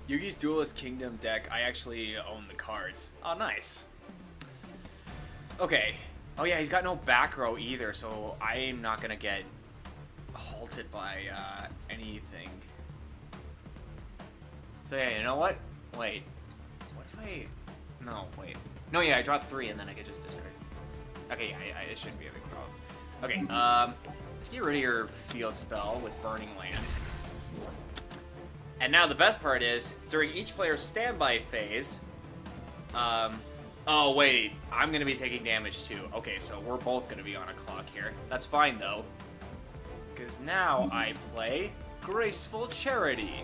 Yugi's Duelist Kingdom deck, I actually own the cards. Oh, nice. Okay. Oh yeah, he's got no back row either, so I'm not gonna get halted by anything. So yeah, you know what? Wait. What if I... No, wait. No, yeah, I draw 3 and then I could just discard. Okay, yeah, it shouldn't be a big problem. Okay, let's get rid of your field spell with Burning Land. And now the best part is, during each player's standby phase, oh wait, I'm gonna be taking damage too. Okay, so we're both gonna be on a clock here. That's fine though, because now I play Graceful Charity.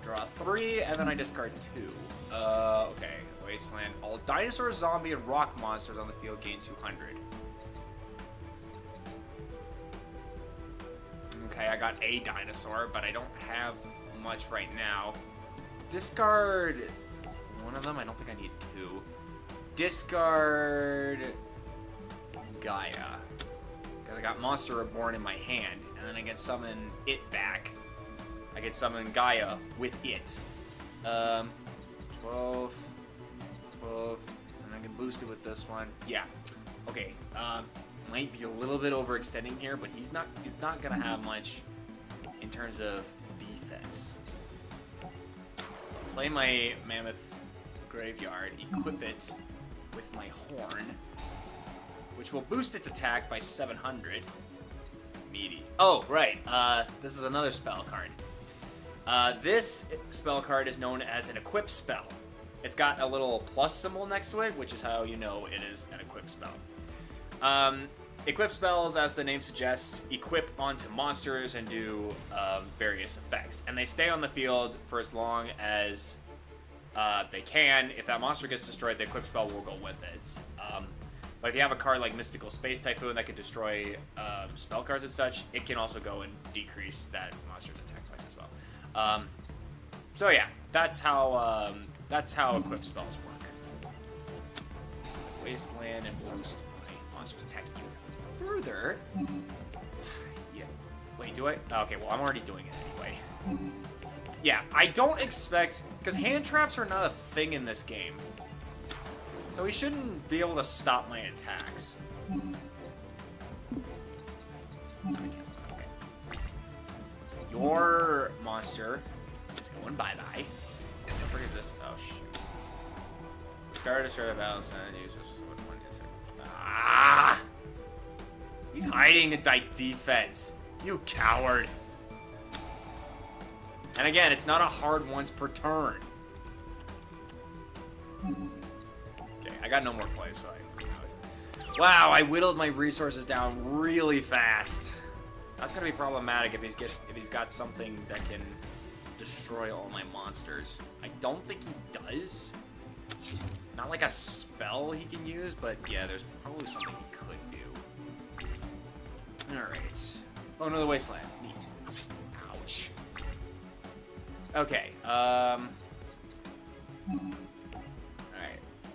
Draw 3, and then I discard 2. Okay, Wasteland. All dinosaur, zombie, and rock monsters on the field gain 200. Okay, I got a dinosaur, but I don't have much right now. Discard one of them. I don't think I need 2. Discard Gaia, because I got Monster Reborn in my hand, and then I can summon it back. I can summon Gaia with it. 12, and I can boost it with this one. Yeah. Okay. Might be a little bit overextending here, but he's not gonna have much in terms of defense. So play my Mammoth Graveyard, equip it with my Horn, which will boost its attack by 700. Meaty. Oh, right. This is another spell card. This spell card is known as an equip spell. It's got a little plus symbol next to it, which is how you know it is an equip spell. Equip spells, as the name suggests, equip onto monsters and do various effects. And they stay on the field for as long as they can. If that monster gets destroyed, the equip spell will go with it. But if you have a card like Mystical Space Typhoon that can destroy spell cards and such, it can also go and decrease that monster's attack points as well. So yeah, that's how equip spells work. Wasteland and boost my monster's attack even further. Yeah. Wait, do I? Okay, well I'm already doing it anyway. Yeah, I don't expect, because hand traps are not a thing in this game. So he shouldn't be able to stop my attacks. Okay. So your monster is going bye-bye. What is this? Oh, shoot. Scar destroy the battle and use one insect. Ah! He's hiding at my defense. You coward. And again, it's not a hard once per turn. Okay, I got no more plays, so wow, I whittled my resources down really fast. That's gonna be problematic if he's got something that can destroy all my monsters. I don't think he does. Not like a spell he can use, but yeah, there's probably something he could do. Alright. Oh, another wasteland. Neat. Ouch. Okay, alright.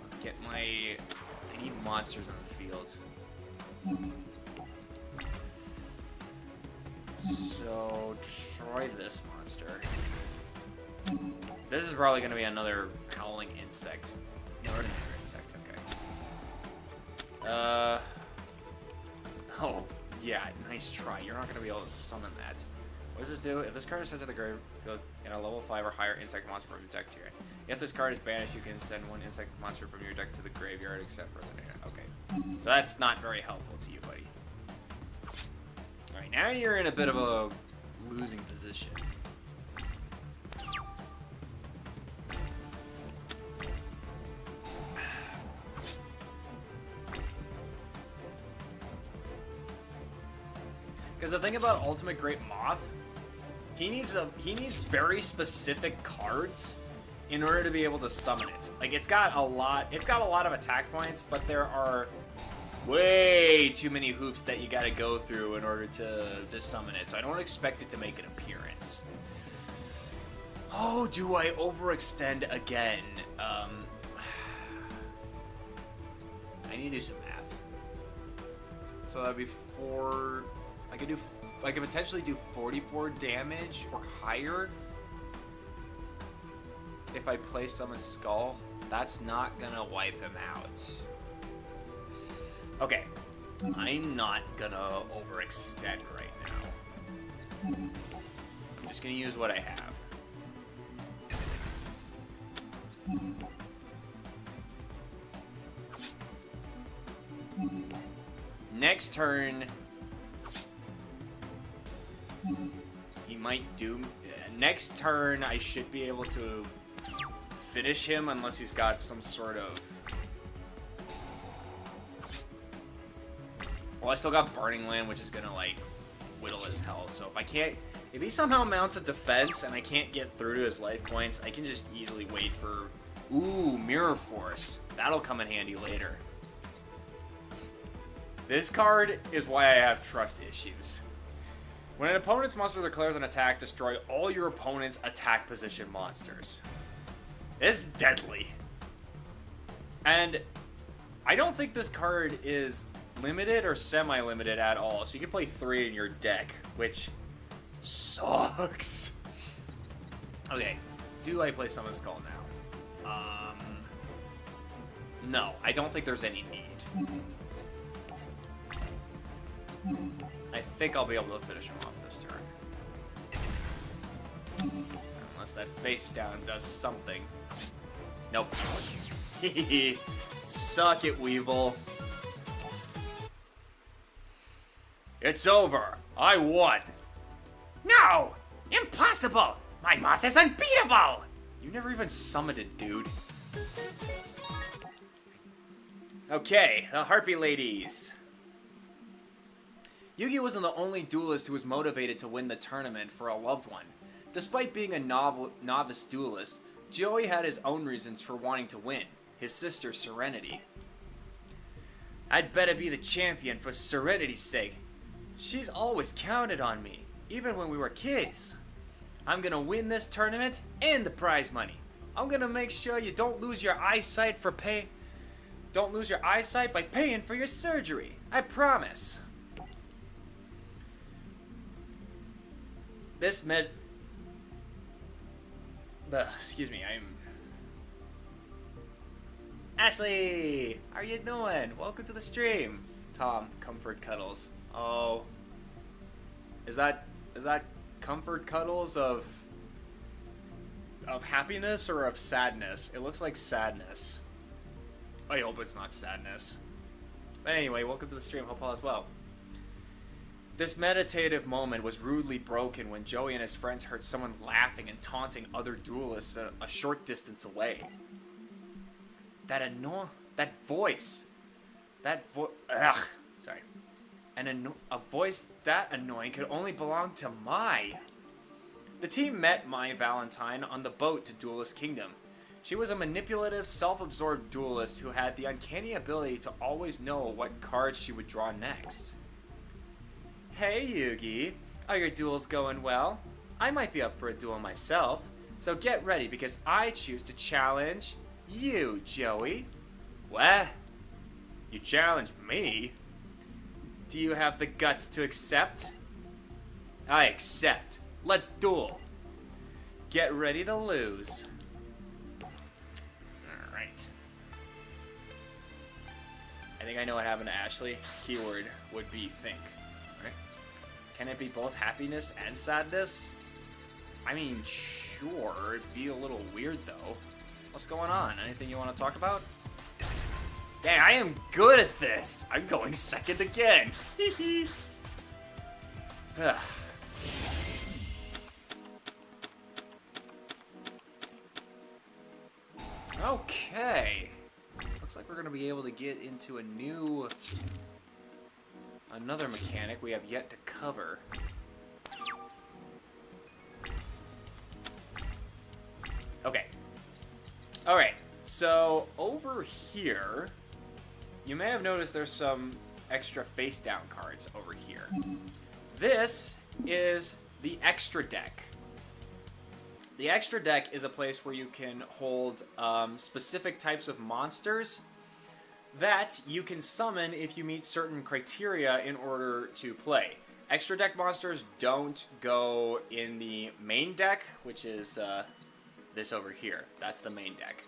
Let's get my... I need monsters on the field. So, destroy this monster. This is probably going to be another howling insect. No, ordinary insect, okay. Oh, yeah, nice try. You're not going to be able to summon that. What does this do? If this card is sent to the graveyard in a level 5 or higher insect monster from your deck to your hand. If this card is banished, you can send one insect monster from your deck to the graveyard except for the okay. So that's not very helpful to you, buddy. Alright, now you're in a bit of a losing position. Because the thing about Ultimate Great Moth, he needs very specific cards in order to be able to summon it. Like it's got a lot of attack points, but there are way too many hoops that you gotta go through in order to summon it. So I don't expect it to make an appearance. Oh, do I overextend again? I need to do some math. So that'd be 4. I could potentially do 44 damage or higher if I play Summon Skull. That's not gonna wipe him out. Okay, I'm not gonna overextend right now. I'm just gonna use what I have. Next turn, he might do... Next turn, I should be able to finish him unless he's got some sort of... Well, I still got Burning Land, which is gonna, like, whittle his health. So if I can't... If he somehow mounts a defense and I can't get through to his life points, I can just easily wait for... Ooh, Mirror Force. That'll come in handy later. This card is why I have trust issues. When an opponent's monster declares an attack, destroy all your opponent's attack position monsters. It's deadly. And I don't think this card is limited or semi-limited at all. So you can play 3 in your deck, which sucks. Okay, do I play Summon Skull now? No, I don't think there's any need. I think I'll be able to finish him off this turn. Unless that face down does something. Nope. Suck it, Weevil. It's over. I won. No! Impossible! My moth is unbeatable! You never even summoned it, dude. Okay, the Harpy Ladies. Yugi wasn't the only duelist who was motivated to win the tournament for a loved one. Despite being a novice duelist, Joey had his own reasons for wanting to win. His sister, Serenity. I'd better be the champion for Serenity's sake. She's always counted on me, even when we were kids. I'm gonna win this tournament and the prize money. I'm gonna make sure you don't lose your eyesight Don't lose your eyesight by paying for your surgery. I promise. Excuse me, Ashley, how are you doing? Welcome to the stream. Tom, comfort cuddles. Oh. Is that comfort cuddles of happiness or of sadness? It looks like sadness. I hope it's not sadness. But anyway, welcome to the stream. Hope all is well. This meditative moment was rudely broken when Joey and his friends heard someone laughing and taunting other duelists a short distance away. That voice. Sorry. A voice that annoying could only belong to Mai. The team met Mai Valentine on the boat to Duelist Kingdom. She was a manipulative, self-absorbed duelist who had the uncanny ability to always know what cards she would draw next. Hey Yugi, are your duels going well? I might be up for a duel myself, so get ready because I choose to challenge you, Joey. What? You challenge me? Do you have the guts to accept? I accept. Let's duel. Get ready to lose. Alright. I think I know what happened to Ashley. Keyword would be think. Right? Can it be both happiness and sadness? I mean, sure. It'd be a little weird though. What's going on? Anything you want to talk about? Dang, I am good at this! I'm going second again! Okay. Looks like we're gonna be able to get into another mechanic we have yet to cover. Okay. Alright, so over here, you may have noticed there's some extra face down cards over here. This is the extra deck. The extra deck is a place where you can hold specific types of monsters that you can summon if you meet certain criteria in order to play. Extra deck monsters don't go in the main deck, which is this over here. That's the main deck.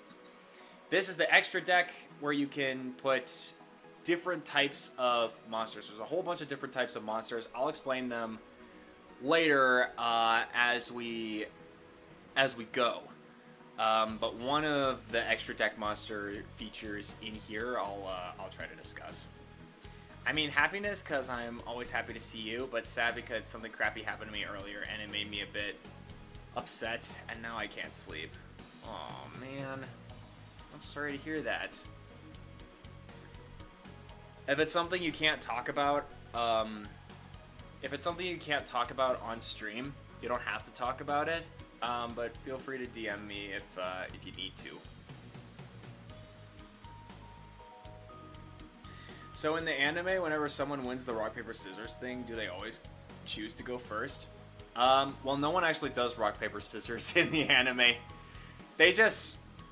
This is the extra deck where you can put different types of monsters. There's a whole bunch of different types of monsters. I'll explain them later as we go. But one of the extra deck monster features in here, I'll try to discuss. I mean, happiness because I'm always happy to see you, but sad because something crappy happened to me earlier and it made me a bit upset, and now I can't sleep. Oh man, I'm sorry to hear that. If it's something you can't talk about, on stream, you don't have to talk about it. But feel free to DM me if you need to. So in the anime, whenever someone wins the rock paper scissors thing, do they always choose to go first? Well, no one actually does rock paper scissors in the anime.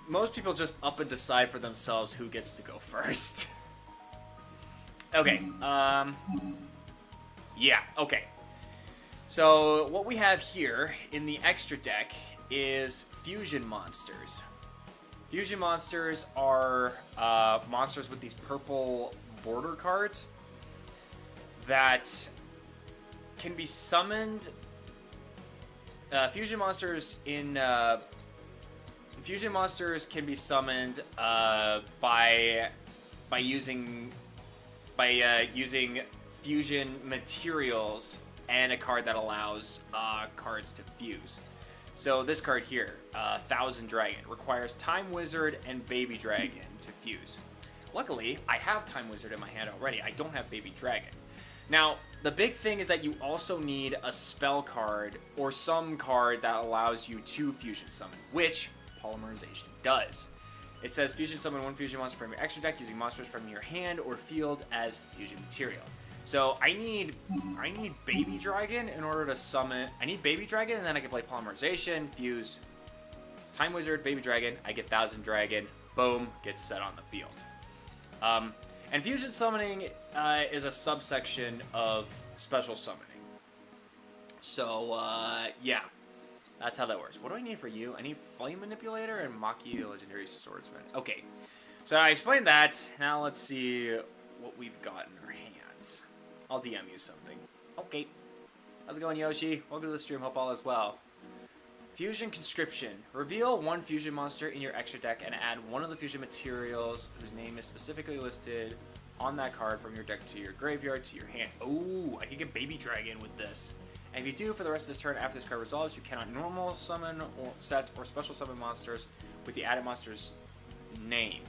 Most people just up and decide for themselves who gets to go first. Okay. Yeah. Okay. So what we have here in the extra deck is fusion monsters. Fusion monsters are monsters with these purple border cards that can be summoned. Fusion monsters can be summoned by using fusion materials and a card that allows cards to fuse. So this card here, Thousand Dragon, requires Time Wizard and Baby Dragon to fuse. Luckily, I have Time Wizard in my hand already. I don't have Baby Dragon. Now, the big thing is that you also need a spell card or some card that allows you to fusion summon, which polymerization does. It says fusion summon one fusion monster from your extra deck using monsters from your hand or field as fusion material. So I need Baby Dragon in order to summon. I need Baby Dragon, and then I can play Polymerization, fuse Time Wizard, Baby Dragon. I get Thousand Dragon. Boom, gets set on the field. And fusion summoning is a subsection of special summoning. So yeah, that's how that works. What do I need for you? I need Flame Manipulator and Maki, the Legendary Swordsman. Okay, so I explained that. Now let's see what we've got in our hands. I'll DM you something. Okay. How's it going, Yoshi? Welcome to the stream. Hope all is well. Fusion Conscription. Reveal one fusion monster in your extra deck and add one of the fusion materials whose name is specifically listed on that card from your deck to your graveyard to your hand. Oh, I can get Baby Dragon with this. And if you do, for the rest of this turn after this card resolves, you cannot normal summon or set or special summon monsters with the added monster's name.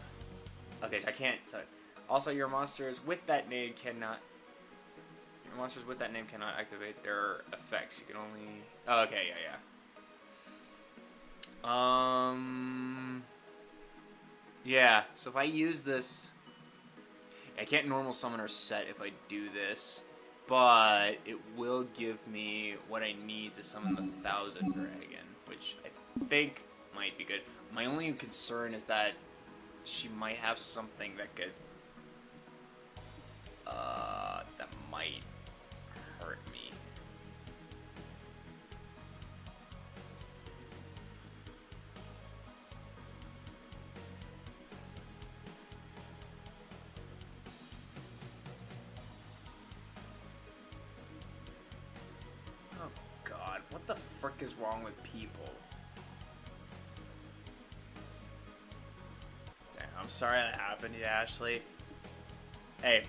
Okay, so I can't. So also, your monsters with that name cannot. Your monsters with that name cannot activate their effects. You can only. Oh, okay, yeah. Yeah. So if I use this, I can't normal summon or set if I do this. But it will give me what I need to summon the Thousand Dragon, which I think might be good. My only concern is that she might have something that could, that might hurt me. What the frick is wrong with people? Damn, I'm sorry that happened to you, Ashley. Hey,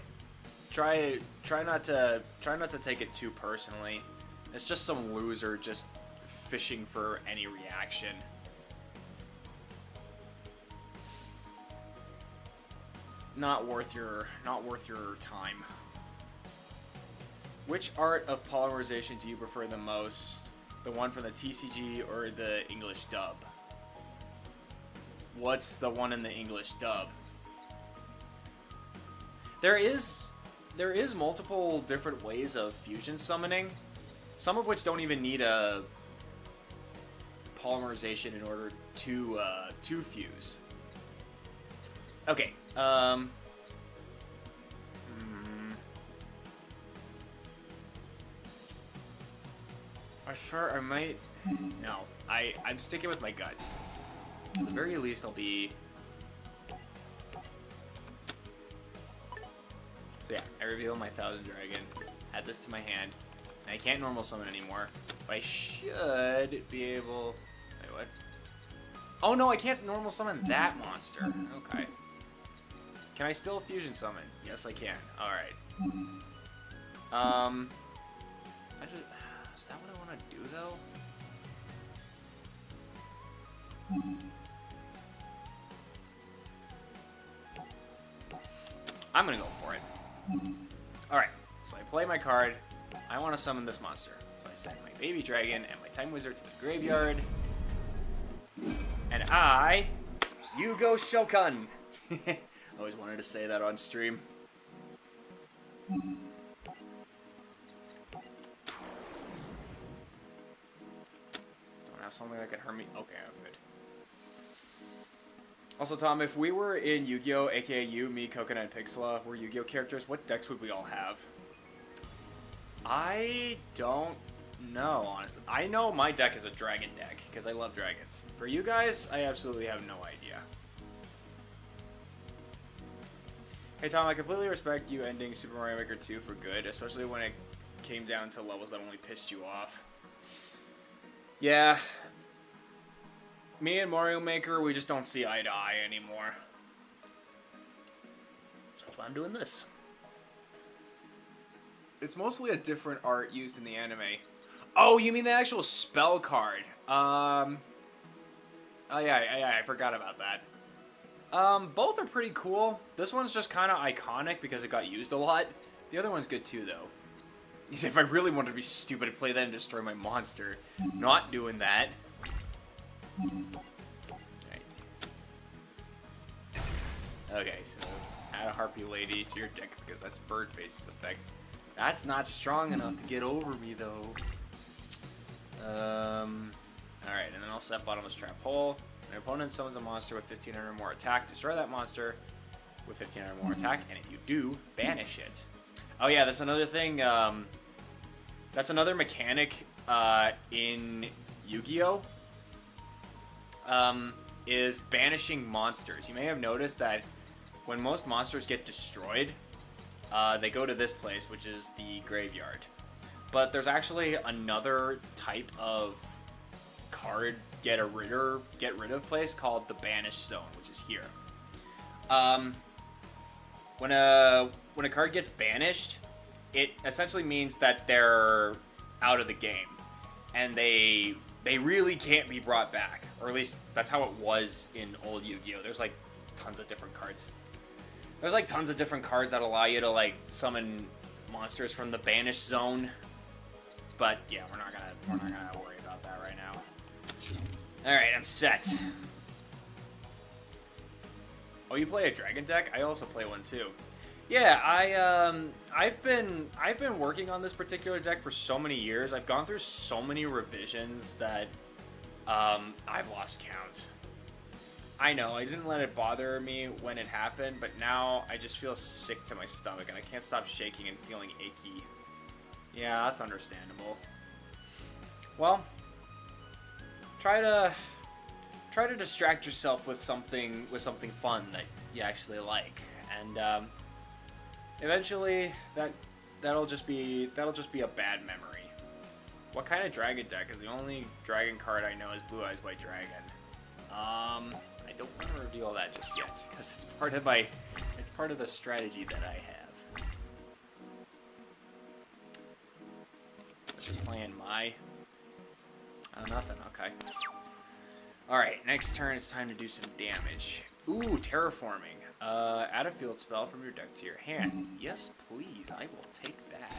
try not to take it too personally. It's just some loser just fishing for any reaction. Not worth your time. Which art of polymerization do you prefer the most? The one from the TCG or the English dub? What's the one in the English dub? There is multiple different ways of fusion summoning, some of which don't even need a polymerization in order to fuse. Okay. Sure, I might. No, I'm sticking with my gut. At the very least, I'll be. So yeah, I reveal my Thousand Dragon. Add this to my hand. And I can't normal summon anymore, but I should be able. Wait, what? Oh no, I can't normal summon that monster. Okay. Can I still fusion summon? Yes, I can. All right. Is that what I want to do, though? I'm going to go for it. Alright, so I play my card. I want to summon this monster. So I send my Baby Dragon and my Time Wizard to the graveyard. And you go Shokan! I always wanted to say that on stream. Something that could hurt me. Okay, I'm good. Also, Tom, if we were in Yu-Gi-Oh, aka you, me, Coconut, and Pixela, were Yu-Gi-Oh characters, what decks would we all have? I don't know, honestly. I know my deck is a dragon deck, because I love dragons. For you guys, I absolutely have no idea. Hey, Tom, I completely respect you ending Super Mario Maker 2 for good, especially when it came down to levels that only pissed you off. Yeah. Me and Mario Maker, we just don't see eye to eye anymore. So that's why I'm doing this. It's mostly a different art used in the anime. Oh, you mean the actual spell card? Oh yeah, I forgot about that. Both are pretty cool. This one's just kind of iconic because it got used a lot. The other one's good too, though. If I really wanted to be stupid, I'd play that and destroy my monster. Not doing that. Right. Okay, so add a Harpy Lady to your deck because that's Bird Face's effect. That's not strong enough to get over me, though. Alright, and then I'll set Bottomless Trap Hole. An opponent summons a monster with 1500 or more attack. Destroy that monster with 1500 or more attack, and if you do, banish it. Oh yeah, that's another thing. That's another mechanic in Yu-Gi-Oh! Is banishing monsters. You may have noticed that when most monsters get destroyed, they go to this place, which is the graveyard. But there's actually another type of card get rid of place called the Banished Zone, which is here. When a card gets banished, it essentially means that they're out of the game, and they really can't be brought back, or at least that's how it was in old Yu-Gi-Oh! There's like tons of different cards. There's like tons of different cards that allow you to like summon monsters from the Banished Zone. But yeah, we're not gonna worry about that right now. All right, I'm set. Oh, you play a dragon deck? I also play one too. Yeah, I've been working on this particular deck for so many years. I've gone through so many revisions that I've lost count. I know, I didn't let it bother me when it happened, but now I just feel sick to my stomach and I can't stop shaking and feeling achy. Yeah, that's understandable. Well, try to distract yourself with something fun that you actually like, and eventually that'll just be a bad memory. What kind of dragon deck? Is the only dragon card I know is Blue Eyes White Dragon. I don't want to reveal that just yet because it's part of the strategy that I have. Just playing my nothing. Okay. All right. Next turn, it's time to do some damage. Ooh, terraforming. Add a field spell from your deck to your hand. Yes, please. I will take that.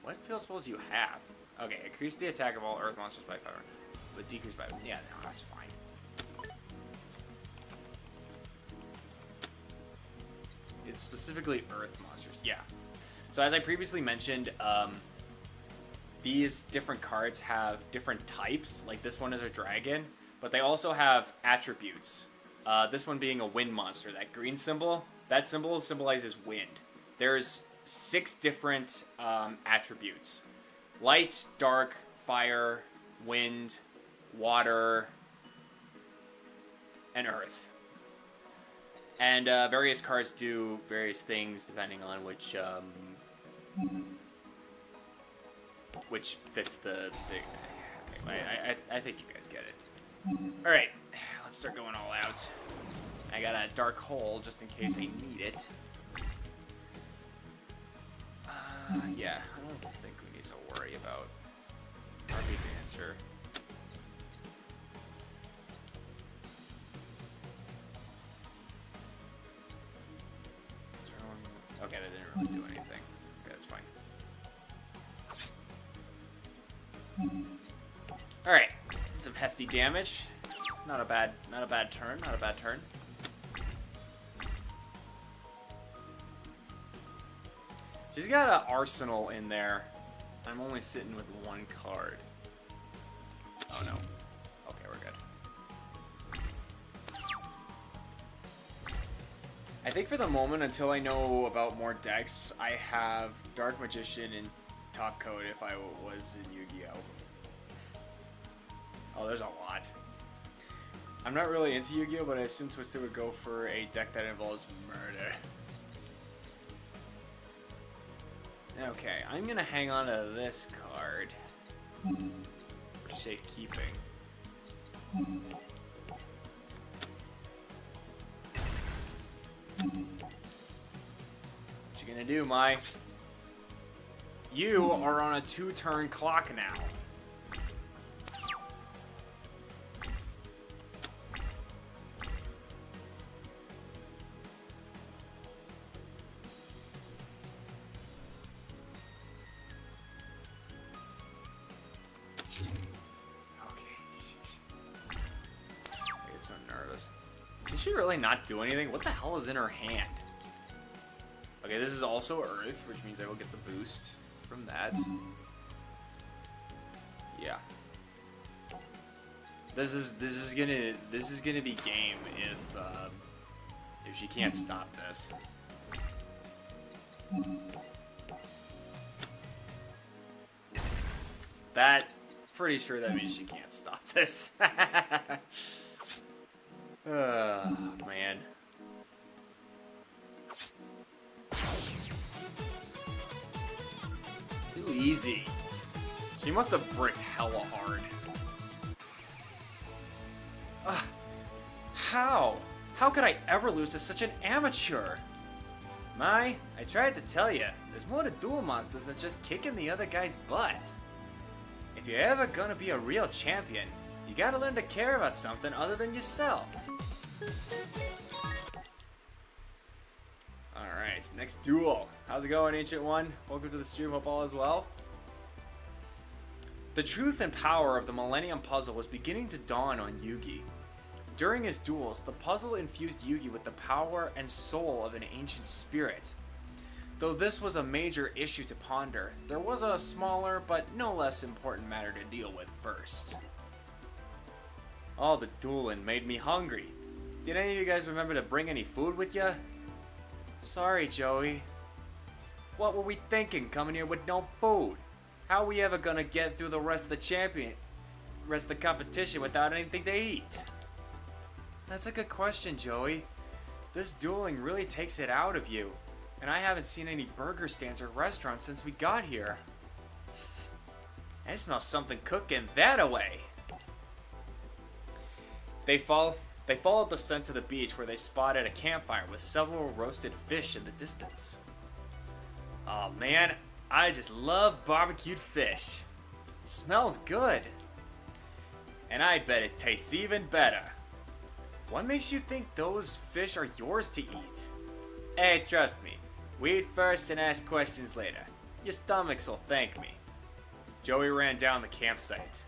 What field spells do you have? Okay, increase the attack of all earth monsters by 500. But decrease by... Yeah, no, that's fine. It's specifically earth monsters. Yeah. So as I previously mentioned, these different cards have different types. Like this one is a dragon, but they also have attributes. This one being a wind monster. That green symbol, that symbol symbolizes wind. There's 6 different attributes. Light, dark, fire, wind, water, and earth. And various cards do various things depending on which fits the thing. Okay, I think you guys get it. All right, let's start going all out. I got a dark hole just in case I need it. Yeah, I don't think we need to worry about RB Dancer. Okay, that didn't really do anything. Okay, that's fine. All right, did some hefty damage. Not a bad turn. Not a bad turn. She's got an arsenal in there. I'm only sitting with 1 card. Oh no. Okay, we're good. I think for the moment, until I know about more decks, I have Dark Magician in top code if I was in Yu-Gi-Oh! Oh, there's a lot. I'm not really into Yu-Gi-Oh!, but I assume Twisted would go for a deck that involves murder. Okay, I'm gonna hang on to this card for safekeeping. What you gonna do, Mai? You are on a 2-turn clock now. Okay. I get so nervous. Can she really not do anything? What the hell is in her hand? Okay, this is also Earth, which means I will get the boost from that. Yeah. This is gonna be game if she can't stop this. Pretty sure that means she can't stop this. Man. Too easy. She must have bricked hella hard. How? How could I ever lose to such an amateur? I tried to tell you, there's more to duel monsters than just kicking the other guy's butt. If you're ever gonna be a real champion, you gotta learn to care about something other than yourself. Alright, next duel. How's it going, Ancient One? Welcome to the stream, hope all is well. The truth and power of the Millennium Puzzle was beginning to dawn on Yugi. During his duels, the puzzle infused Yugi with the power and soul of an ancient spirit. Though this was a major issue to ponder, there was a smaller but no less important matter to deal with first. All the dueling made me hungry. Did any of you guys remember to bring any food with ya? Sorry, Joey. What were we thinking coming here with no food? How are we ever gonna get through the rest of the competition without anything to eat? That's a good question, Joey. This dueling really takes it out of you. And I haven't seen any burger stands or restaurants since we got here. I smell something cooking that away. They followed the scent to the beach where they spotted a campfire with several roasted fish in the distance. Oh man, I just love barbecued fish. Smells good. And I bet it tastes even better. What makes you think those fish are yours to eat? Hey, trust me. We eat first and ask questions later. Your stomachs will thank me. Joey ran down the campsite.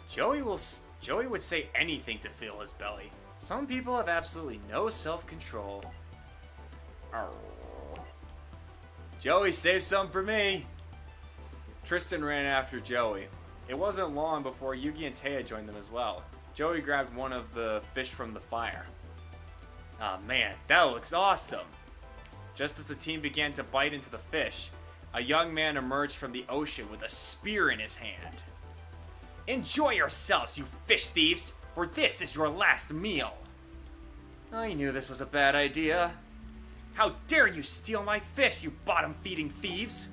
Joey would say anything to fill his belly. Some people have absolutely no self-control. Joey, save some for me. Tristan ran after Joey. It wasn't long before Yugi and Taya joined them as well. Joey grabbed one of the fish from the fire. Oh man, that looks awesome. Just as the team began to bite into the fish, a young man emerged from the ocean with a spear in his hand. Enjoy yourselves, you fish thieves, for this is your last meal. I knew this was a bad idea. How dare you steal my fish, you bottom-feeding thieves?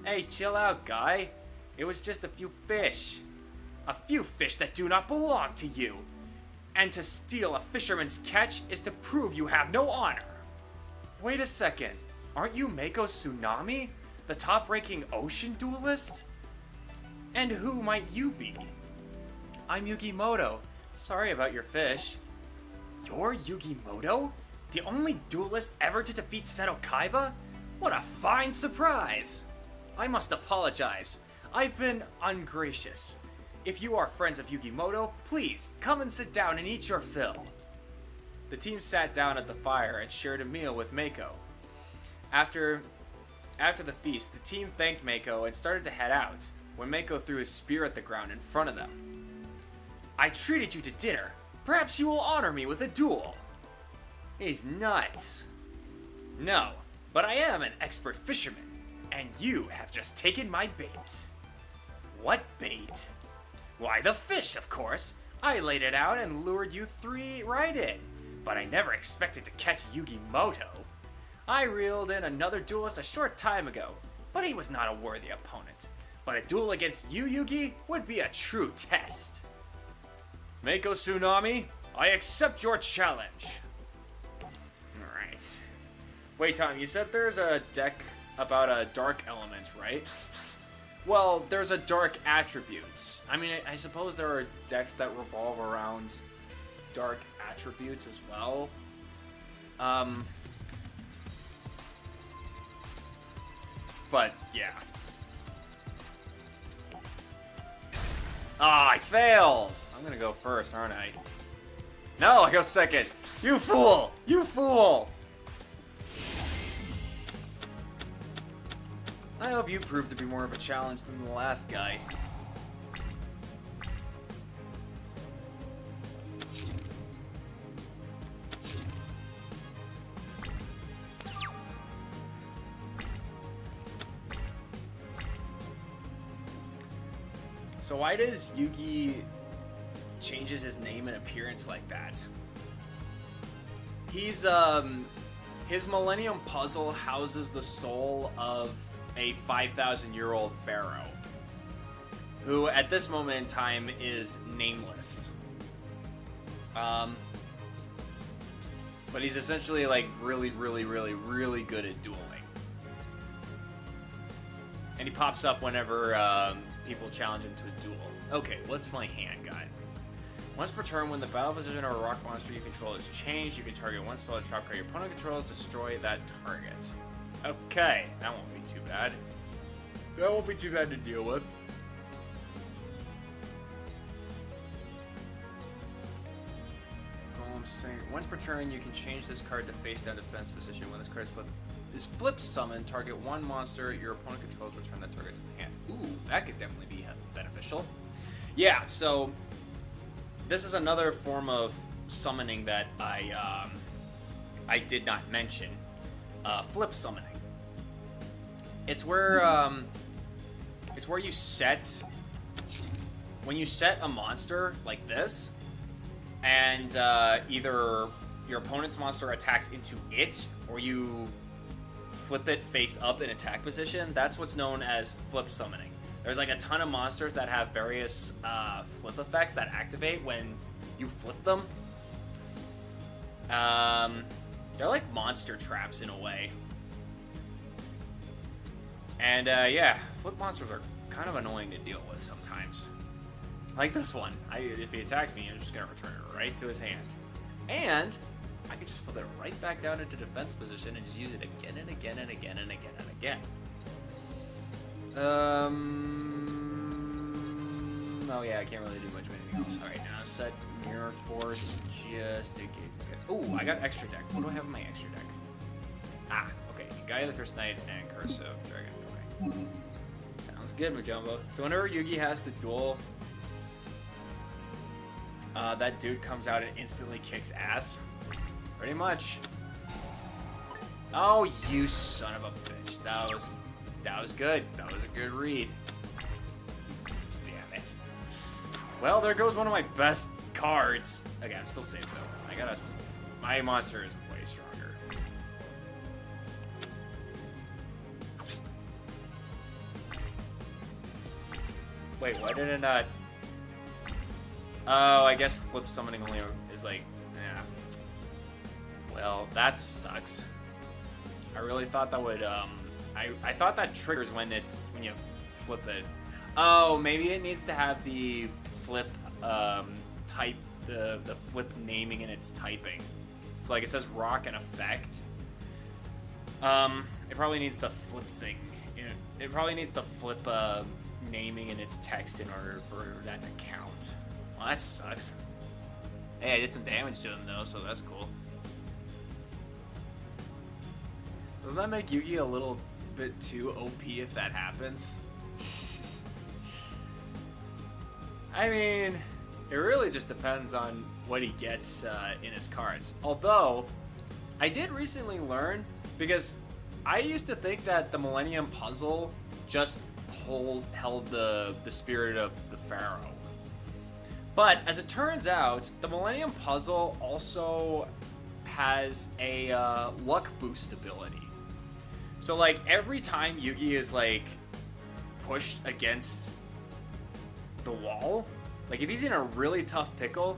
Hey, chill out, guy. It was just a few fish. A few fish that do not belong to you. And to steal a fisherman's catch is to prove you have no honor. Wait a second, aren't you Mako Tsunami, the top-ranking ocean duelist? And who might you be? I'm Yugimoto. Sorry about your fish. You're Yugimoto? The only duelist ever to defeat Seto Kaiba? What a fine surprise! I must apologize. I've been ungracious. If you are friends of Yugimoto, please come and sit down and eat your fill. The team sat down at the fire and shared a meal with Mako. After the feast, the team thanked Mako and started to head out, when Mako threw his spear at the ground in front of them. I treated you to dinner. Perhaps you will honor me with a duel. He's nuts. No, but I am an expert fisherman, and you have just taken my bait. What bait? Why, the fish, of course. I laid it out and lured you three right in. But I never expected to catch Yugimoto. I reeled in another duelist a short time ago, but he was not a worthy opponent. But a duel against you, Yugi, would be a true test. Mako Tsunami, I accept your challenge. Alright. Wait, Tom, you said there's a deck about a dark element, right? Well, there's a dark attribute. I mean, I suppose there are decks that revolve around dark attributes as well. But yeah. Ah, I failed! I'm gonna go first, aren't I? No, I go second. You fool! You fool! I hope you prove to be more of a challenge than the last guy. So why does Yugi changes his name and appearance like that? He's his Millennium Puzzle houses the soul of a 5,000-year-old pharaoh, who at this moment in time is nameless. But he's essentially like really good at dueling. And he pops up whenever people challenge him to a duel. Okay, what's my hand got? Once per turn, when the battle position of a rock monster you control is changed, you can target one spell or trap card your opponent controls, destroy that target. Okay, that won't be too bad. That won't be too bad to deal with. I'm saying, once per turn, you can change this card to face down defense position. When this card is flip summoned, target one monster your opponent controls, return that target to the hand. Ooh, that could definitely be beneficial. Yeah, so this is another form of summoning that I did not mention. Flip summoning. It's where you set, when you set a monster like this, and either your opponent's monster attacks into it, or you flip it face up in attack position. That's what's known as flip summoning. There's like a ton of monsters that have various flip effects that activate when you flip them. They're like monster traps in a way. And yeah, flip monsters are kind of annoying to deal with sometimes. Like this one. If he attacks me, I'm just going to return it right to his hand. And I can just flip it right back down into defense position and just use it again and again and again and again and again. Oh yeah, I can't really do much of anything else. Alright, now set mirror force just in case. Ooh, I got extra deck. What do I have in my extra deck? Ah, okay. Gaia the First Knight and Curse of Dragon. Okay. Sounds good, Mujumbo. So whenever Yugi has to duel, that dude comes out and instantly kicks ass. Pretty much. Oh, you son of a bitch. That was good. That was a good read. Damn it. Well, there goes one of my best cards. Okay, I'm still safe though. My monster is way stronger. Wait, why did it not? Oh, I guess flip summoning only is like, yeah. Well, that sucks. I really thought that would, I thought that triggers when you flip it. Oh, maybe it needs to have the flip, type, the flip naming in its typing. So like it says rock and effect. It probably needs the flip thing. It probably needs the flip, naming in its text in order for that to count. Well, that sucks. Hey, I did some damage to him though, so that's cool. Doesn't that make Yugi a little bit too OP if that happens? I mean, it really just depends on what he gets in his cards. Although, I did recently learn, because I used to think that the Millennium Puzzle just held the spirit of the Pharaoh. But as it turns out, the Millennium Puzzle also has a luck boost ability. So like every time Yugi is like pushed against the wall, like if he's in a really tough pickle,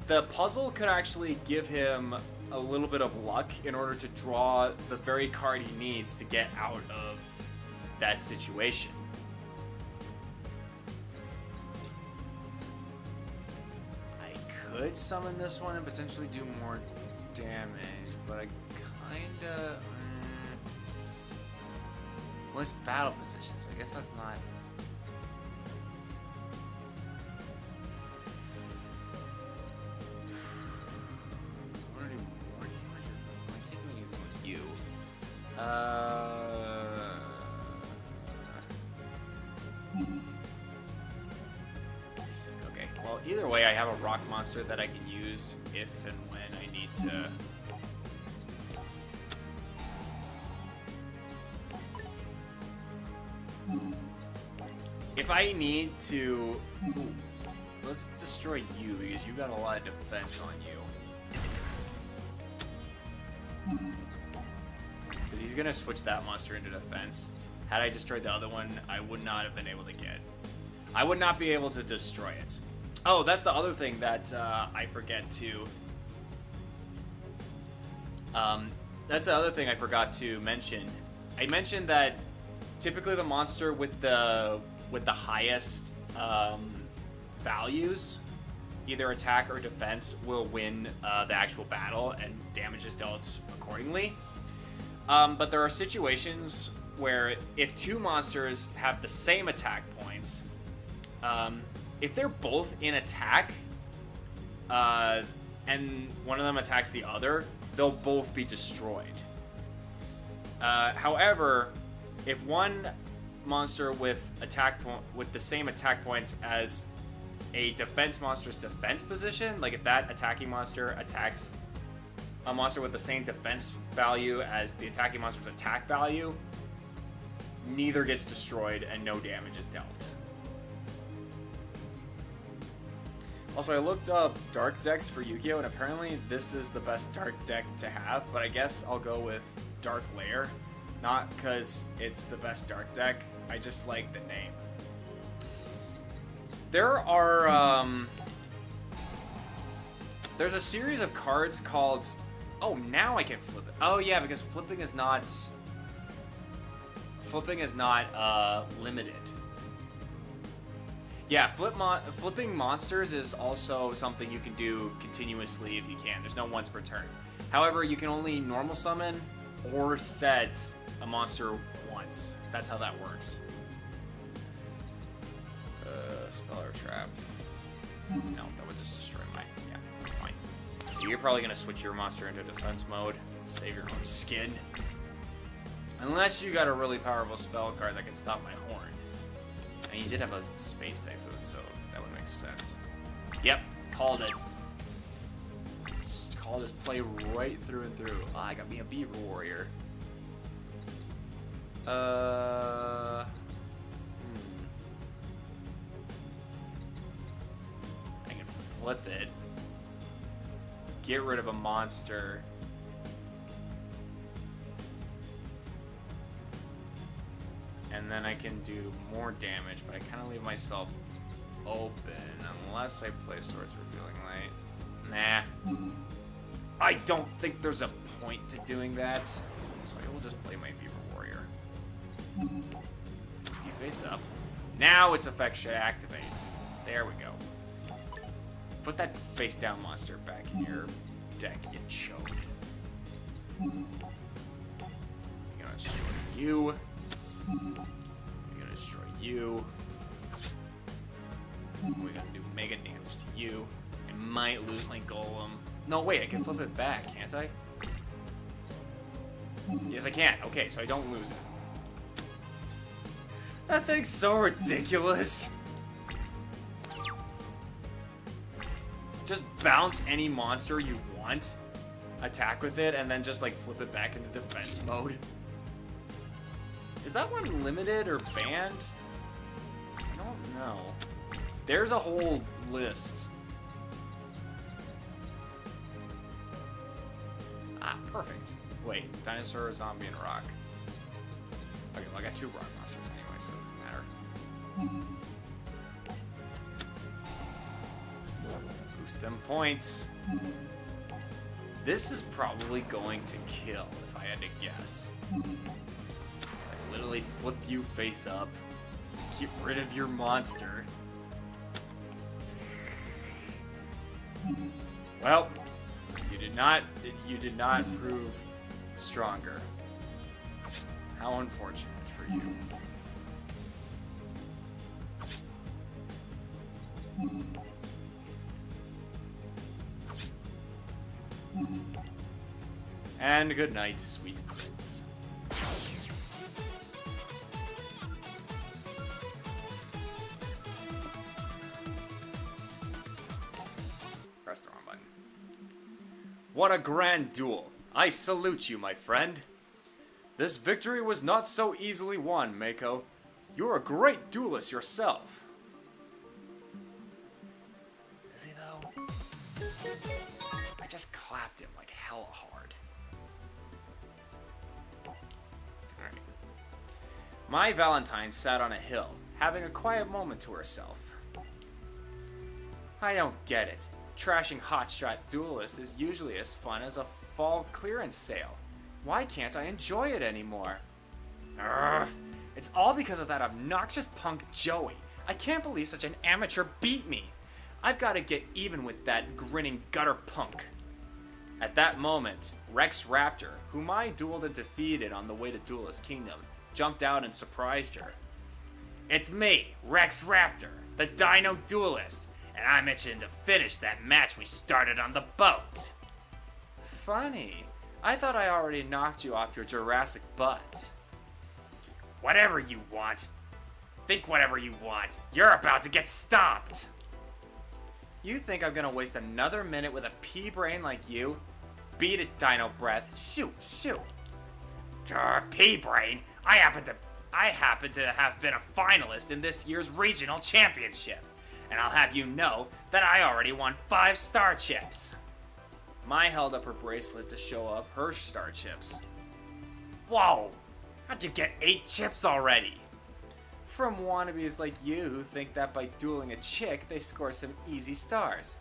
the puzzle could actually give him a little bit of luck in order to draw the very card he needs to get out of that situation. I could summon this one and potentially do more damage, but I kinda... Well, it's battle position, so I guess that's not... either way, I have a rock monster that I can use if and when I need to. If I need to... Ooh, let's destroy you, because you got a lot of defense on you. Because he's going to switch that monster into defense. Had I destroyed the other one, I would not have been able to get. I would not be able to destroy it. Oh, that's the other thing that I forget to... that's the other thing I forgot to mention. I mentioned that typically the monster with the highest values, either attack or defense, will win the actual battle, and damage is dealt accordingly. But there are situations where if two monsters have the same attack points, if they're both in attack, and one of them attacks the other, they'll both be destroyed. However, if one monster with the same attack points as a defense monster's defense position, like if that attacking monster attacks a monster with the same defense value as the attacking monster's attack value, neither gets destroyed and no damage is dealt. Also, I looked up dark decks for Yu-Gi-Oh! And apparently this is the best dark deck to have, but I guess I'll go with Dark Lair. Not because it's the best dark deck, I just like the name. There are, there's a series of cards called... Oh, now I can flip it. Oh, yeah, because flipping is not limited. Yeah, flipping monsters is also something you can do continuously if you can. There's no once per turn. However, you can only normal summon or set a monster once. That's how that works. Spell or trap. No, that would just destroy my... Yeah, fine. So you're probably going to switch your monster into defense mode. Save your own skin. Unless you got a really powerful spell card that can stop my horn. And you did have a space typhoon, so that would make sense. Yep, called it. Just called this play right through and through. Oh, I got me a beaver warrior. I can flip it. Get rid of a monster. And then I can do more damage, but I kind of leave myself open unless I play Swords Revealing Light. Nah. I don't think there's a point to doing that. So I will just play my Beaver Warrior. You face up. Now its effect should activate. There we go. Put that face down monster back in your deck, you choke. I'm gonna destroy you. I'm gonna destroy you. We're gonna do mega damage to you. I might lose my golem. No, wait, I can flip it back, can't I? Yes, I can. Okay, so I don't lose it. That thing's so ridiculous. Just bounce any monster you want, attack with it, and then just like flip it back into defense mode. Is that one limited or banned? I don't know. There's a whole list. Ah, perfect. Wait, dinosaur, zombie, and rock. Okay, well I got two rock monsters anyway, so it doesn't matter. Boost them points. This is probably going to kill, if I had to guess. I literally flip you face up, get rid of your monster. Well, you did not prove stronger. How unfortunate for you. And good night, sweet prince. What a grand duel. I salute you, my friend. This victory was not so easily won, Mako. You're a great duelist yourself. Is he though? I just clapped him like hella hard. Alright. My Valentine sat on a hill, having a quiet moment to herself. I don't get it. Trashing hotshot duelists is usually as fun as a fall clearance sale. Why can't I enjoy it anymore? Urgh. It's all because of that obnoxious punk Joey. I can't believe such an amateur beat me. I've got to get even with that grinning gutter punk. At that moment, Rex Raptor, whom I dueled and defeated on the way to Duelist Kingdom, jumped out and surprised her. It's me, Rex Raptor, the Dino Duelist, and I'm itching to finish that match we started on the boat. Funny. I thought I already knocked you off your Jurassic butt. Whatever you want. Think whatever you want. You're about to get stomped. You think I'm gonna waste another minute with a pea brain like you? Beat it, Dino Breath. Shoot, shoot. Pea brain? I happen to have been a finalist in this year's regional championship. And I'll have you know that I already won 5 star chips. Mai held up her bracelet to show up her star chips. Whoa! How'd you get 8 chips already? From wannabes like you who think that by dueling a chick, they score some easy stars.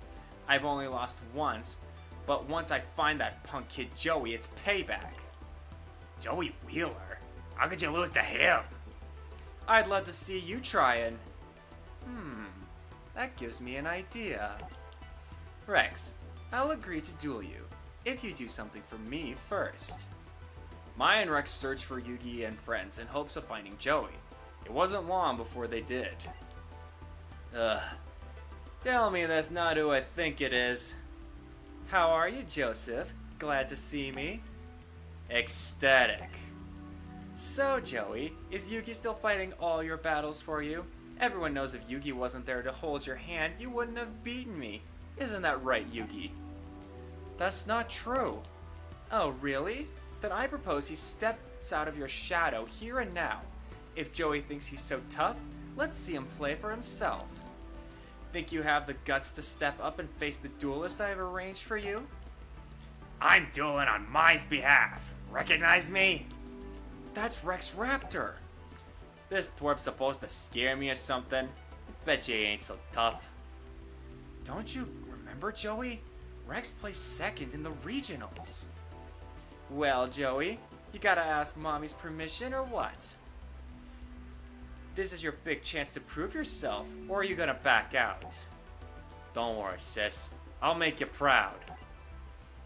I've only lost once, but once I find that punk kid Joey, it's payback. Joey Wheeler? How could you lose to him? I'd love to see you try and... that gives me an idea. Rex, I'll agree to duel you, if you do something for me first. Mai and Rex searched for Yugi and friends in hopes of finding Joey. It wasn't long before they did. Tell me that's not who I think it is. How are you, Joseph? Glad to see me? Ecstatic. So, Joey, is Yugi still fighting all your battles for you? Everyone knows if Yugi wasn't there to hold your hand, you wouldn't have beaten me. Isn't that right, Yugi? That's not true. Oh, really? Then I propose he steps out of your shadow here and now. If Joey thinks he's so tough, let's see him play for himself. Think you have the guts to step up and face the duelist I have arranged for you? I'm dueling on Mai's behalf. Recognize me? That's Rex Raptor. This twerp's supposed to scare me or something? Bet you ain't so tough. Don't you remember, Joey? Rex placed second in the regionals. Well, Joey, you gotta ask Mommy's permission or what? This is your big chance to prove yourself, or are you gonna back out? Don't worry, sis. I'll make you proud.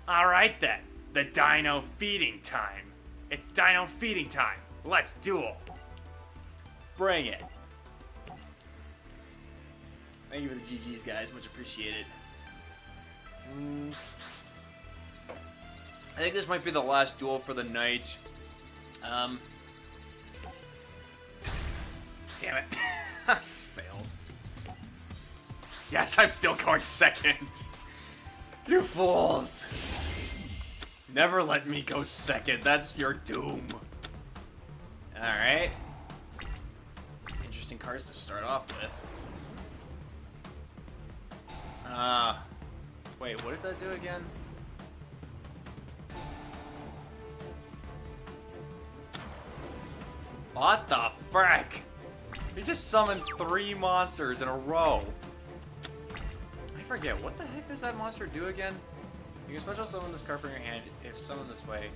Alright then, the dino feeding time. It's dino feeding time. Let's duel. Bring it. Thank you for the GG's, guys. Much appreciated. I think this might be the last duel for the night. Damn it. I failed. Yes, I'm still going second. You fools. Never let me go second. That's your doom. Alright. Interesting cards to start off with. Wait, what does that do again? What the frick? He just summoned 3 monsters in a row. I forget, what the heck does that monster do again? You can special summon this card from your hand. If summoned this way,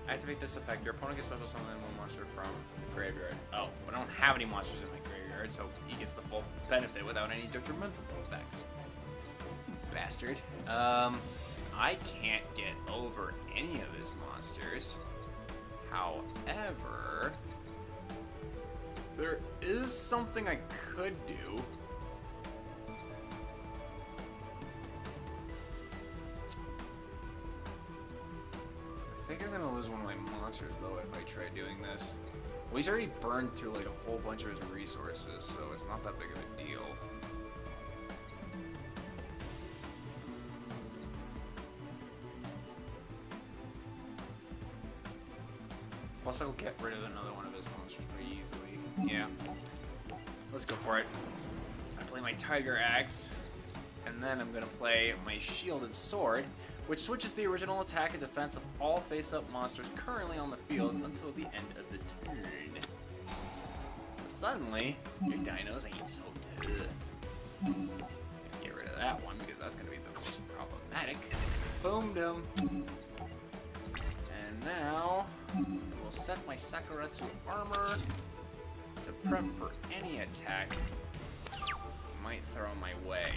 activate this effect. Your opponent can special summon 1 monster from the graveyard. Oh, but I don't have any monsters in my graveyard, so he gets the full benefit without any detrimental effect. Bastard. I can't get over any of his monsters. However, there is something I could do. I think I'm gonna lose one of my monsters though if I try doing this. Well, he's already burned through like a whole bunch of his resources, so it's not that big of a deal. Plus, I'll get rid of another one of his monsters pretty easily. Yeah. Let's go for it. I play my Tiger Axe, and then I'm going to play my Shielded Sword, which switches the original attack and defense of all face-up monsters currently on the field until the end of the turn. Suddenly, your dinos ain't so tough. Get rid of that one because that's going to be the most problematic. Boom dum. And now, we'll set my Sakuretsu armor to prep for any attack you might throw my way.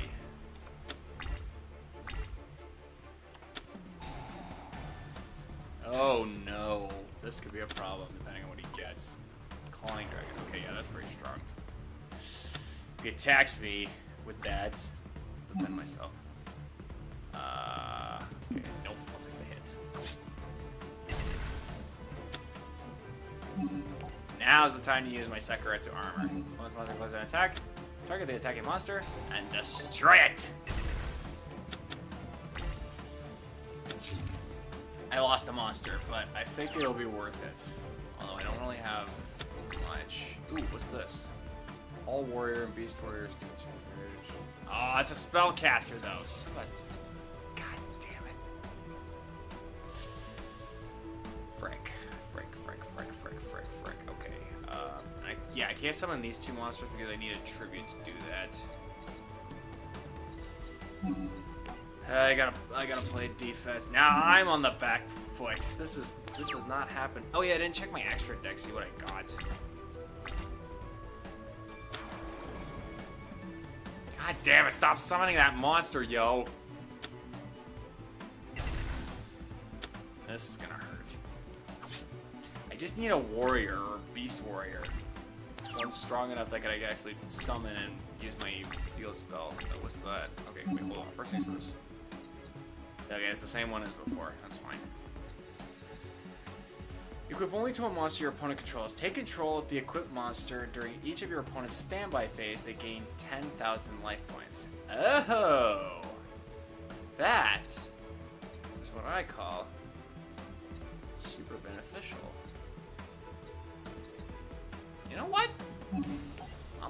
Oh no, this could be a problem depending on what he gets. Clawing Dragon. Okay, yeah, that's pretty strong. If he attacks me with that, I'll defend myself. Okay, nope, I'll take the hit. Now's the time to use my Sakuretsu armor. Once monster closes an attack, target the attacking monster and destroy it! I lost a monster, but I think it'll be worth it. Although I don't really have much. Ooh, what's this? All warrior and beast warriors can change. Oh, it's a spellcaster though. God damn it. Frick. Okay. Yeah, I can't summon these two monsters because I need a tribute to do that. I gotta play defense. Now I'm on the back foot. This is not happening. Oh yeah, I didn't check my extra deck, see what I got. God damn it, stop summoning that monster, yo. This is gonna hurt. I just need a warrior or beast warrior. One strong enough that I can actually summon and use my field spell. Oh, what's that? Okay, wait, hold on. First things first. Okay, it's the same one as before. That's fine. Equip only to a monster your opponent controls. Take control of the equipped monster during each of your opponent's standby phase. They gain 10,000 life points. Oh! That is what I call super beneficial. You know what? I'm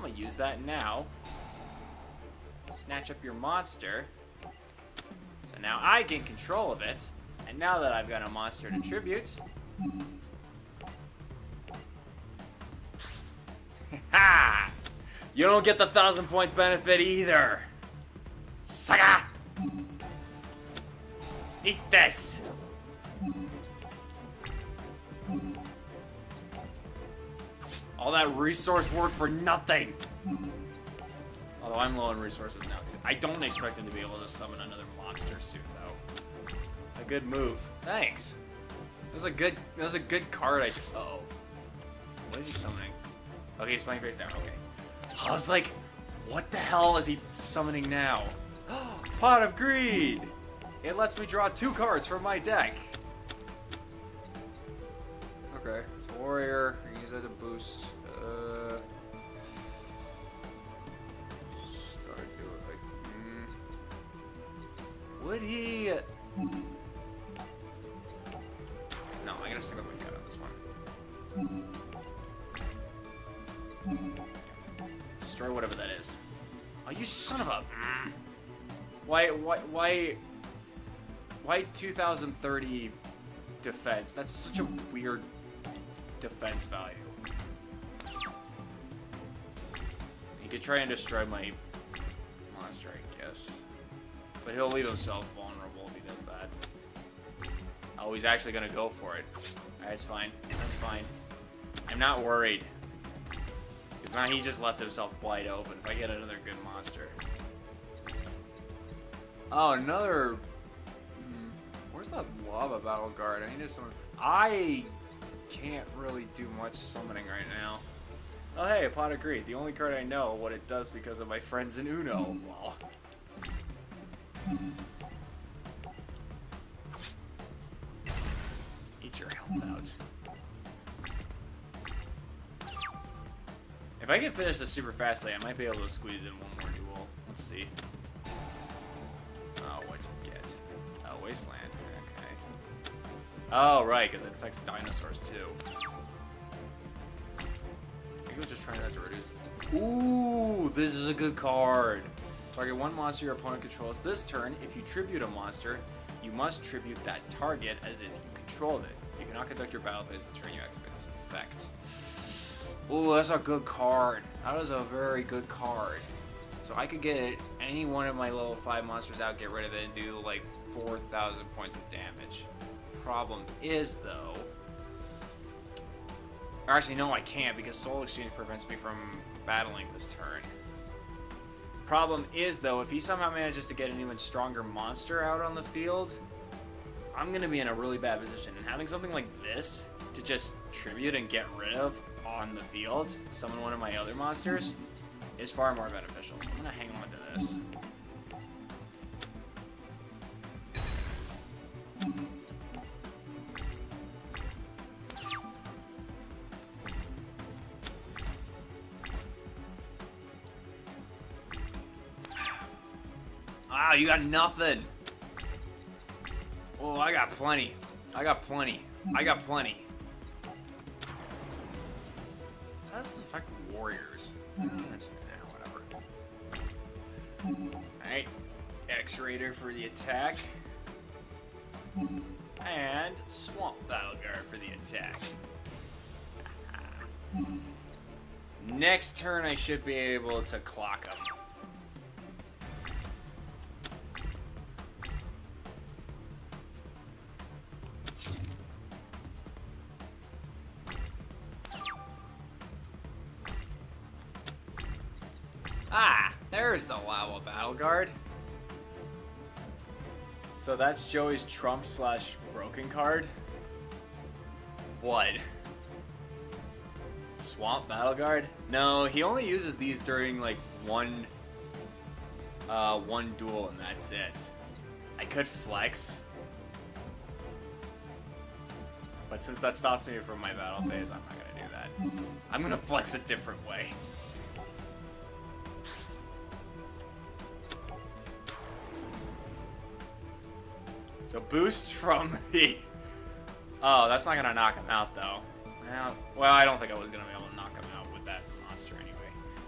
gonna use that now. Snatch up your monster. So now I gain control of it, and now that I've got a monster to tribute, ha! You don't get the 1,000-point benefit either. Saga! Eat this. All that resource work for nothing. Although I'm low on resources now too. I don't expect him to be able to summon another monster soon, though. A good move. Thanks. That was a good card. Uh-oh. What is he summoning? Okay, he's playing face down. Okay. I was like, what the hell is he summoning now? Pot of Greed. It lets me draw 2 cards from my deck. Okay. So warrior. I can use that to boost. Would he? No, I gotta stick with my gut on this one. Destroy whatever that is. Oh, you son of a! Why 2030 defense? That's such a weird defense value. He could try and destroy my monster, I guess. But he'll leave himself vulnerable if he does that. Oh, he's actually gonna go for it. Alright, it's fine. That's fine. I'm not worried. If not, he just left himself wide open. If I get another good monster. Oh, another... Where's that lava battle guard? I need to summon... I can't really do much summoning right now. Oh, hey, a Pot of Greed. The only card I know what it does because of my friends in Uno. Well... Eat your health out. If I can finish this super fastly, I might be able to squeeze in one more duel. Let's see. Oh, what'd you get? Oh, Wasteland. Okay. Oh, right, because it affects dinosaurs too. I think it was just trying not to reduce. Ooh, this is a good card. Target one monster your opponent controls this turn. If you tribute a monster, you must tribute that target as if you controlled it. You cannot conduct your battle phase the turn you activate this effect. Ooh, that's a good card. That is a very good card. So I could get any one of my level 5 monsters out, get rid of it, and do like 4,000 points of damage. Problem is, though... Or actually, no, I can't, because Soul Exchange prevents me from battling this turn. Problem is, though, if he somehow manages to get an even stronger monster out on the field, I'm going to be in a really bad position. And having something like this to just tribute and get rid of on the field, summon one of my other monsters, is far more beneficial. So I'm going to hang on to this. Wow, you got nothing. Oh, I got plenty. I got plenty. I got plenty. How does this affect warriors? Whatever. Alright. X-Raider for the attack. And Swamp Battle Guard for the attack. Next turn, I should be able to clock him. Ah, there's the Wawa Battle Guard. So that's Joey's Trump / broken card. What? Swamp Battle Guard? No, he only uses these during like one duel and that's it. I could flex. But since that stops me from my battle phase, I'm not gonna do that. I'm gonna flex a different way. So boosts from the... Oh, that's not going to knock him out, though. Well, I don't think I was going to be able to knock him out with that monster anyway.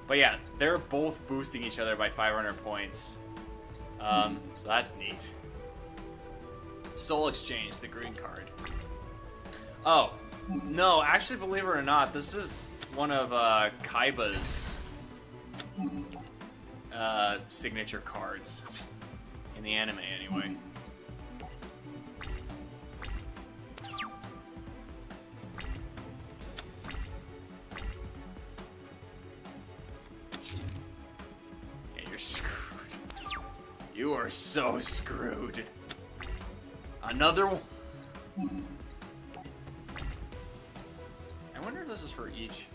But yeah, they're both boosting each other by 500 points. So that's neat. Soul Exchange, the green card. Oh, no, actually, believe it or not, this is one of Kaiba's signature cards. In the anime, anyway. You are so screwed. Another one. I wonder if this is for each.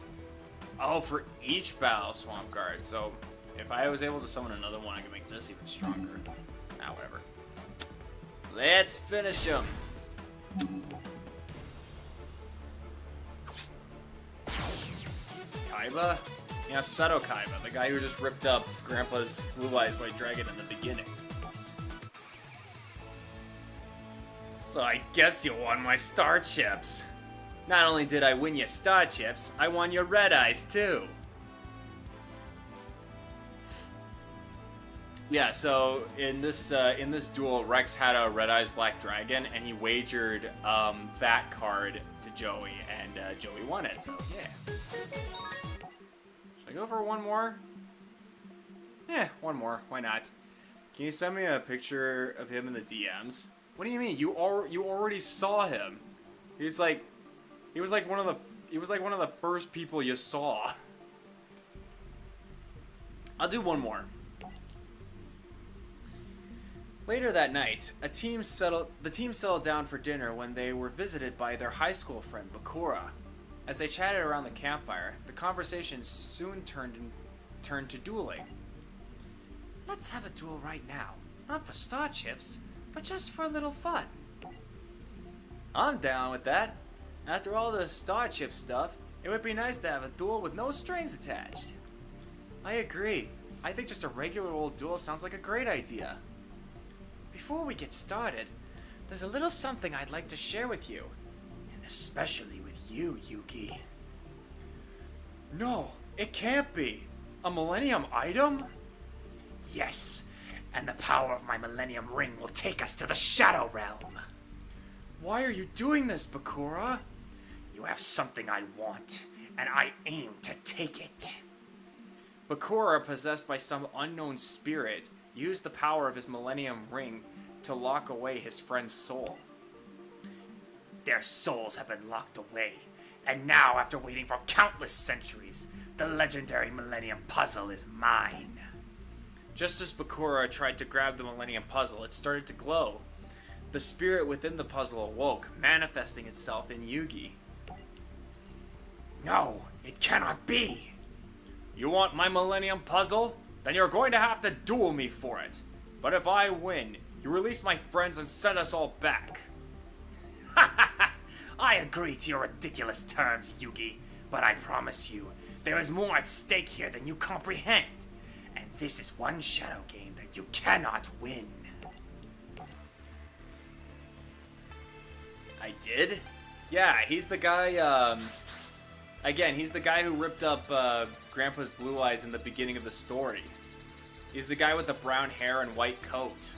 Oh, for each battle swamp guard. So if I was able to summon another one, I could make this even stronger. Ah, whatever. Let's finish him. Kaiba? Yeah, Seto Kaiba, the guy who just ripped up Grandpa's Blue Eyes White Dragon in the beginning. So I guess you won my star chips. Not only did I win your star chips, I won your red eyes too. Yeah, so in this duel, Rex had a red eyes black dragon, and he wagered that card to Joey, and Joey won it. So yeah. I go for one more? Yeah, one more. Why not? Can you send me a picture of him in the DMs? What do you mean? You already saw him. He was like one of the first people you saw. I'll do one more. Later that night, the team settled down for dinner when they were visited by their high school friend Bakura. As they chatted around the campfire, the conversation soon turned to dueling. Let's have a duel right now. Not for star chips, but just for a little fun. I'm down with that. After all the star chip stuff, it would be nice to have a duel with no strings attached. I agree. I think just a regular old duel sounds like a great idea. Before we get started, there's a little something I'd like to share with you. And especially with you, Yugi. No, it can't be. A Millennium item? Yes, and the power of my Millennium Ring will take us to the Shadow Realm. Why are you doing this, Bakura? You have something I want, and I aim to take it. Bakura, possessed by some unknown spirit, used the power of his Millennium Ring to lock away his friend's soul. Their souls have been locked away, and now, after waiting for countless centuries, the legendary Millennium Puzzle is mine. Just as Bakura tried to grab the Millennium Puzzle, it started to glow. The spirit within the puzzle awoke, manifesting itself in Yugi. No, it cannot be. You want my Millennium Puzzle? Then you're going to have to duel me for it. But if I win, you release my friends and send us all back. I agree to your ridiculous terms, Yugi, but I promise you, there is more at stake here than you comprehend. And this is one shadow game that you cannot win. I did? Yeah, he's the guy, again, he's the guy who ripped up, Grandpa's blue eyes in the beginning of the story. He's the guy with the brown hair and white coat.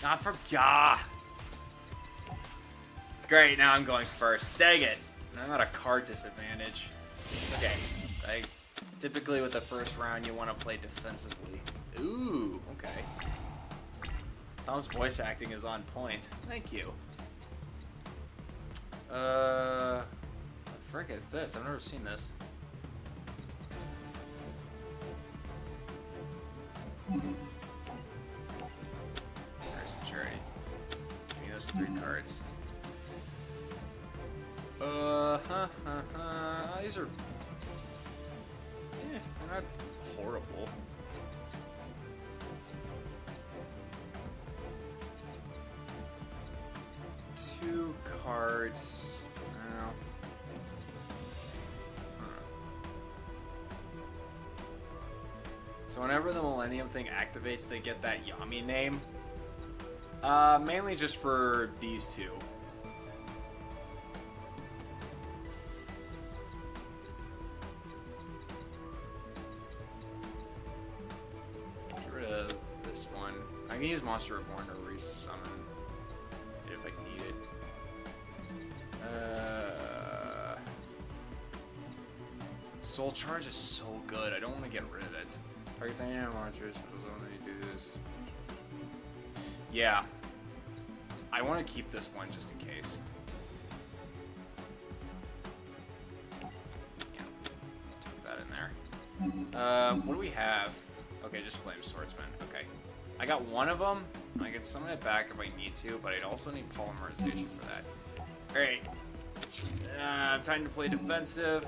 I forgot. Great, now I'm going first. Dang it. I'm at a card disadvantage. Okay, so typically with the first round you want to play defensively. Ooh, okay. Tom's voice acting is on point. Thank you. What the frick is this? I've never seen this. There's maturity. Give me those 3 cards. These are... they're not horrible. Two cards. I don't know. So whenever the Millennium thing activates, they get that Yami name. Mainly just for these two. Let's get rid of this one. I can use Monster Reborn to resummon it if I need it. Soul Charge is so good. I don't want to get rid of it. Target any monsters, when you do this. Yeah. I want to keep this one just in case. Yeah. Tuck that in there. What do we have? Okay, just Flame Swordsman. Okay. I got one of them. I can summon it back if I need to, but I'd also need polymerization for that. Alright. Time to play defensive.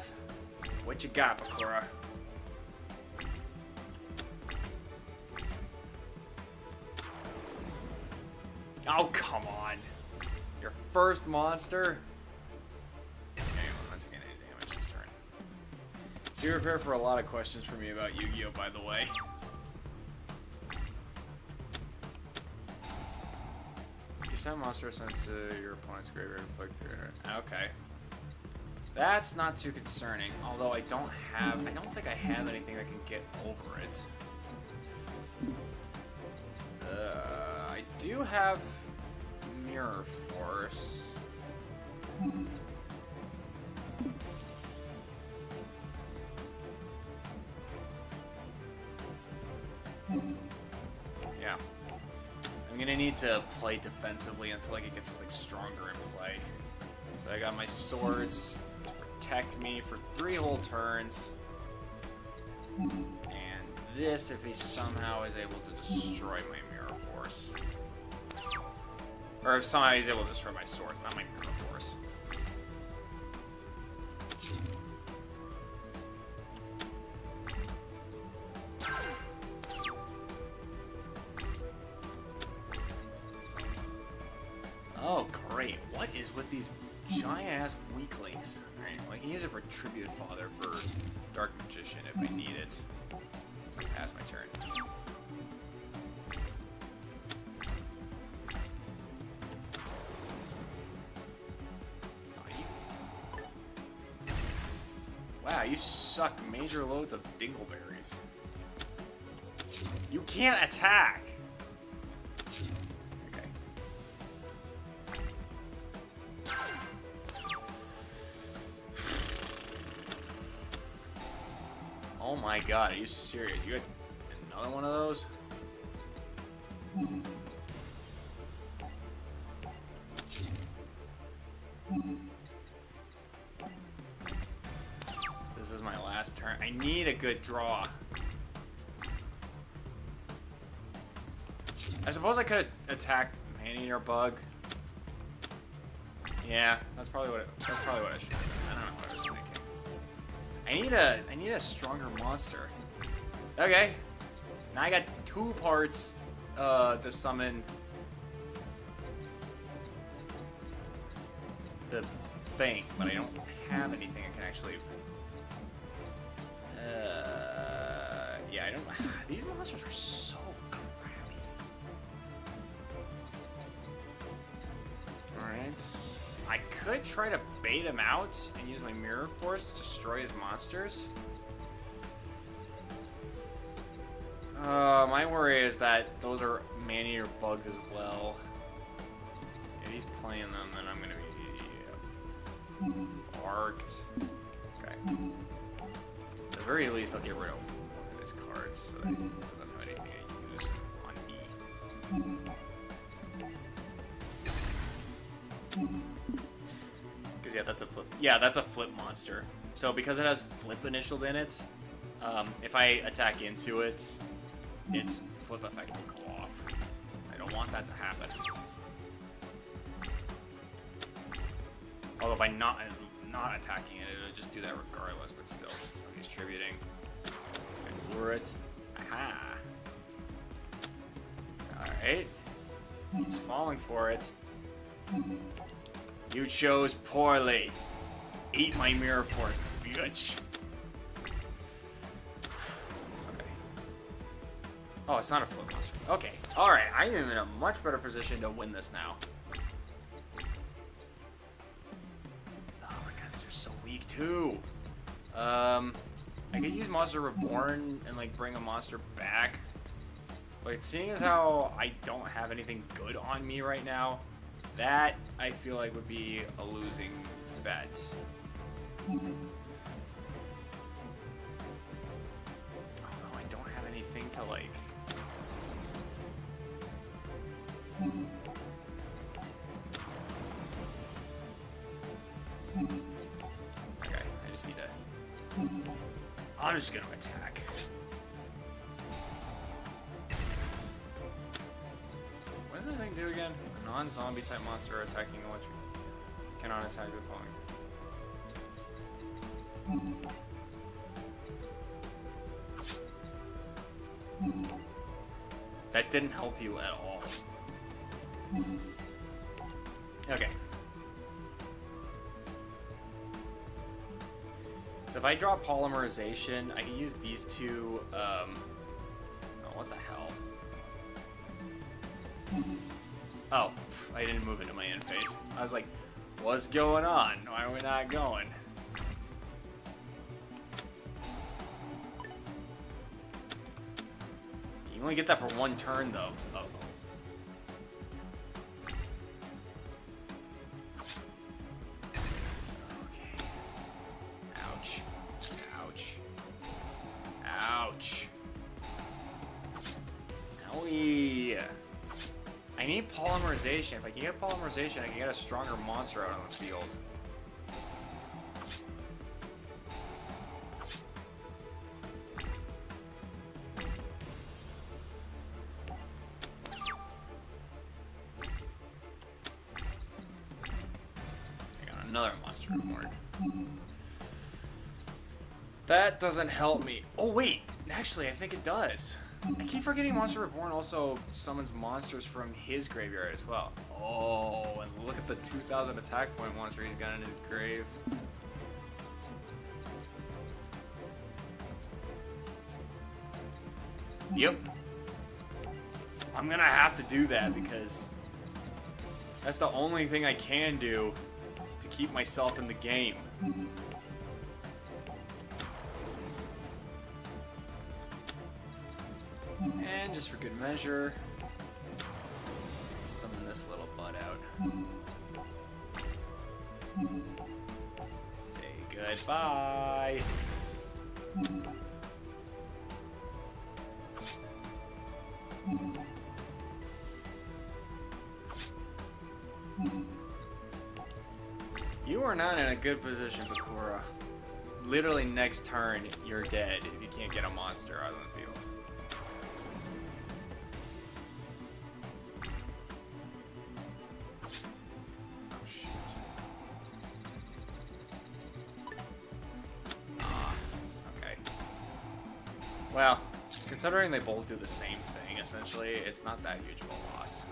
What you got, Bakura? Oh, come on. Your first monster? Okay, I'm not taking any damage this turn. Be prepared for a lot of questions from me about Yu-Gi-Oh, by the way. You send monster sent to your opponent's graveyard. Okay. That's not too concerning, although I don't think I have anything that can get over it. I do have Mirror Force. Yeah. I'm gonna need to play defensively until I can get something stronger in play. So I got my swords to protect me for 3 whole turns. And this if he somehow is able to destroy my Mirror Force. Or if somehow he's able to destroy my swords, not my Mirror Force. Oh, great. What is with these giant-ass weaklings? Alright, well, I can use it for Tribute Father for Dark Magician if I need it. So I pass my turn. you suck major loads of dingleberries. You can't attack. Okay. Oh my god, are you serious? You had another one of those? This is my last turn. I need a good draw. I suppose I could attack man-eater bug. Yeah, that's probably what I should have done. I don't know what I was thinking. I need a stronger monster. Okay. Now I got 2 parts to summon the thing, but I don't have anything I can actually. Yeah, I don't. These monsters are so crappy. Alright. I could try to bait him out and use my mirror force to destroy his monsters. My worry is that those are man-eater bugs as well. If he's playing them, then I'm gonna be farked. Okay. At the very least, I'll get rid of one of his cards so that he doesn't have anything to use on me. Because yeah, that's a flip. Yeah, that's a flip monster. So because it has flip initialed in it, if I attack into it, its flip effect will go off. I don't want that to happen. Although by not attacking it, it'll just do that regardless, but still. He's tributing. Okay, lure it. Aha. Alright. He's falling for it. You chose poorly. Eat my mirror force, bitch. Oh, it's not a flip monster. Okay. Alright, I am in a much better position to win this now. Oh my god, these are so weak too. I could use Monster Reborn and like bring a monster back. But seeing as how I don't have anything good on me right now, that I feel like would be a losing bet. Although I don't have anything to like. Okay, I just need to. I'm just gonna attack. What does that thing do again? A non-zombie type monster attacking electric cannot attack the following. That didn't help you at all. Okay. So if I draw polymerization, I can use these two, oh, what the hell? Oh, I didn't move into my end phase. I was like, what's going on? Why are we not going? You only get that for 1 turn, though. Uh-oh. Okay. Ouch. Ouch. Ouch. Owie. I need polymerization. If I can get polymerization, I can get a stronger monster out on the field. Another monster reward. That doesn't help me. Oh wait, actually I think it does. I keep forgetting Monster Reborn also summons monsters from his graveyard as well. Oh, and look at the 2,000 attack point monster he's got in his grave. Yep. I'm gonna have to do that because that's the only thing I can do to keep myself in the game. And just for good measure, summon this little butt out. Say goodbye. You are not in a good position, Bakura. Literally next turn, you're dead if you can't get a monster out of the field. Oh shit. Ah, okay. Well, considering they both do the same thing, essentially, it's not that huge of a loss.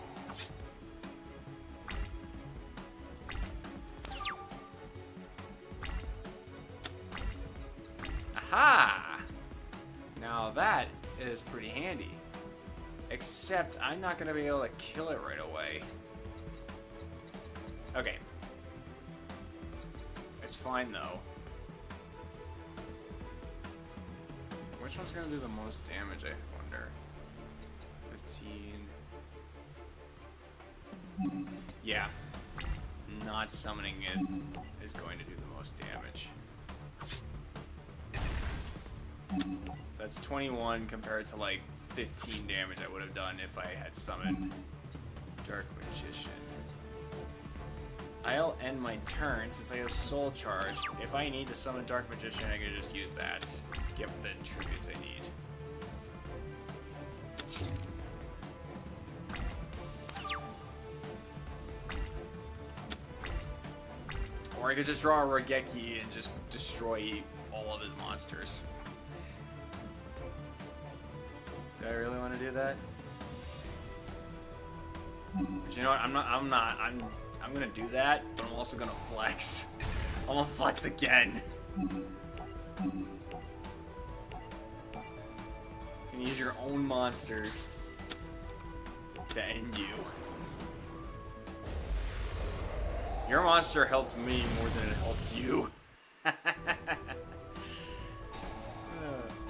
Aha! Now that is pretty handy. Except I'm not going to be able to kill it right away. Okay. It's fine though. Which one's going to do the most damage, I wonder? 15. Yeah. Not summoning it is going to do the most damage. So that's 21 compared to like 15 damage I would have done if I had summoned Dark Magician. I'll end my turn since I have Soul Charge. If I need to summon Dark Magician, I can just use that. Get the tributes I need. Or I could just draw a Regeki and just destroy all of his monsters. Do I really want to do that? But you know what? I'm gonna do that, but I'm also gonna flex. I'm gonna flex again. You can use your own monster to end you. Your monster helped me more than it helped you.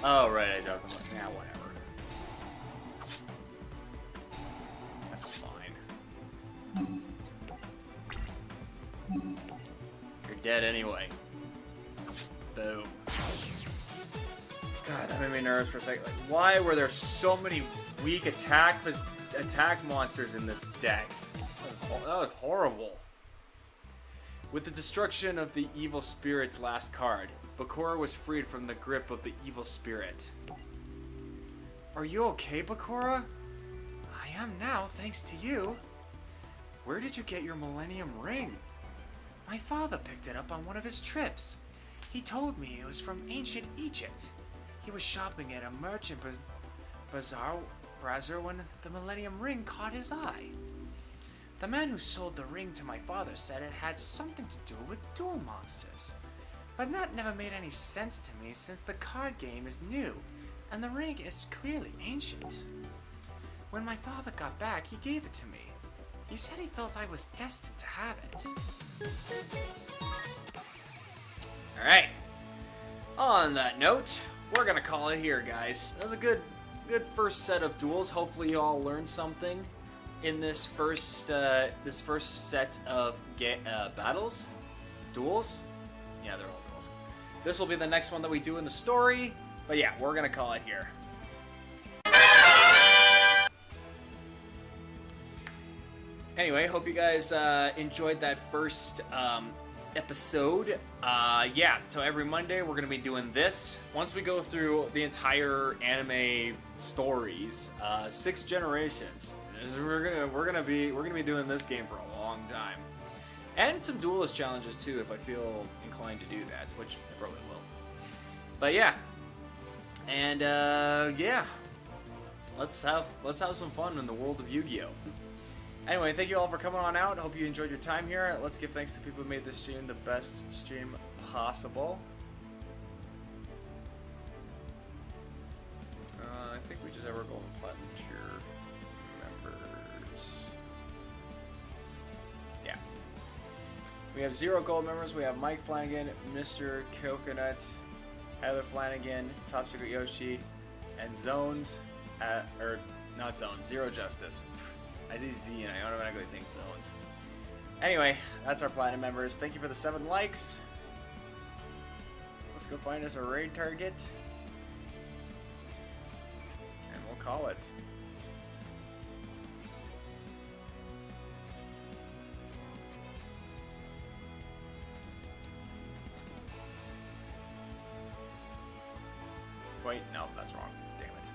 Oh, right, I dropped them. Yeah, whatever. That's fine. You're dead anyway. Boom. God, that made me nervous for a second. Like, why were there so many weak attack monsters in this deck? That was horrible. With the destruction of the evil spirit's last card, Bakura was freed from the grip of the evil spirit. Are you okay, Bakura? I am now, thanks to you. Where did you get your Millennium Ring? My father picked it up on one of his trips. He told me it was from ancient Egypt. He was shopping at a merchant bazaar when the Millennium Ring caught his eye. The man who sold the ring to my father said it had something to do with duel monsters. But that never made any sense to me since the card game is new, and the ring is clearly ancient. When my father got back, he gave it to me. He said he felt I was destined to have it. Alright. On that note, we're gonna call it here, guys. That was a good first set of duels. Hopefully you all learned something in this first set of battles. Duels? Yeah, they're all duels. This will be the next one that we do in the story. But yeah, we're gonna call it here. Anyway, hope you guys enjoyed that first episode. Yeah, so every Monday we're gonna be doing this. Once we go through the entire anime stories, 6 generations, we're gonna be doing this game for a long time, and some duelist challenges too if I feel inclined to do that, which I probably will. But yeah, and yeah, let's have some fun in the world of Yu-Gi-Oh! Anyway, thank you all for coming on out. Hope you enjoyed your time here. Let's give thanks to people who made this stream the best stream possible. I think we just have our golden platinum tier members. Yeah. We have 0 gold members. We have Mike Flanagan, Mr. Coconut, Heather Flanagan, Top Secret Yoshi, and Zones. or not zones, zero justice. I see Z and I automatically think zones. Anyway, that's our platinum members. Thank you for the 7 likes. Let's go find us a raid target. And we'll call it. Wait, no, that's wrong. Damn it.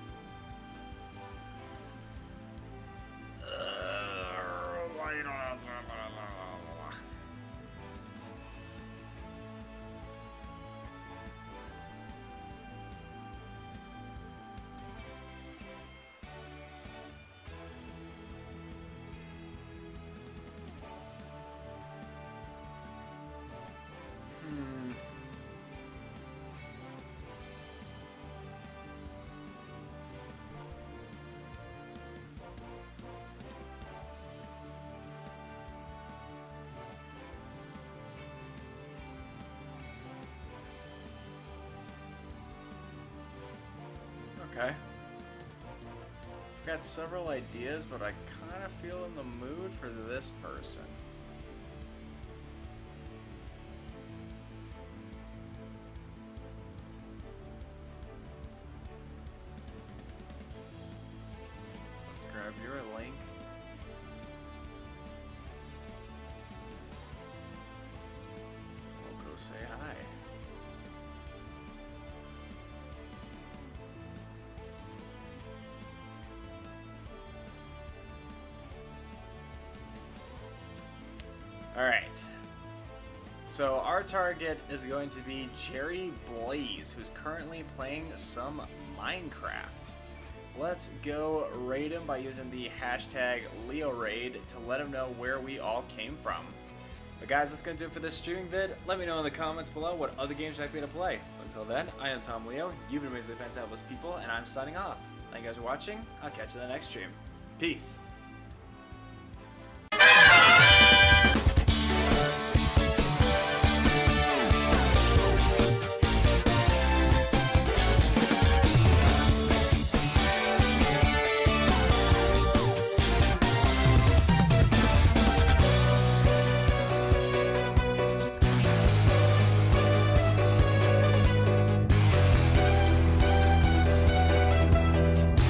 Okay. I've got several ideas, but I kind of feel in the mood for this person. Let's grab your link. We'll go say hi. Alright, so our target is going to be Jerry Blaze, who's currently playing some Minecraft. Let's go raid him by using the hashtag LeoRaid to let him know where we all came from. But guys, that's going to do it for this streaming vid. Let me know in the comments below what other games you'd like me to play. But until then, I am Tom Leo, you've been amazingly fantabulous people, and I'm signing off. Thank you guys for watching. I'll catch you in the next stream. Peace.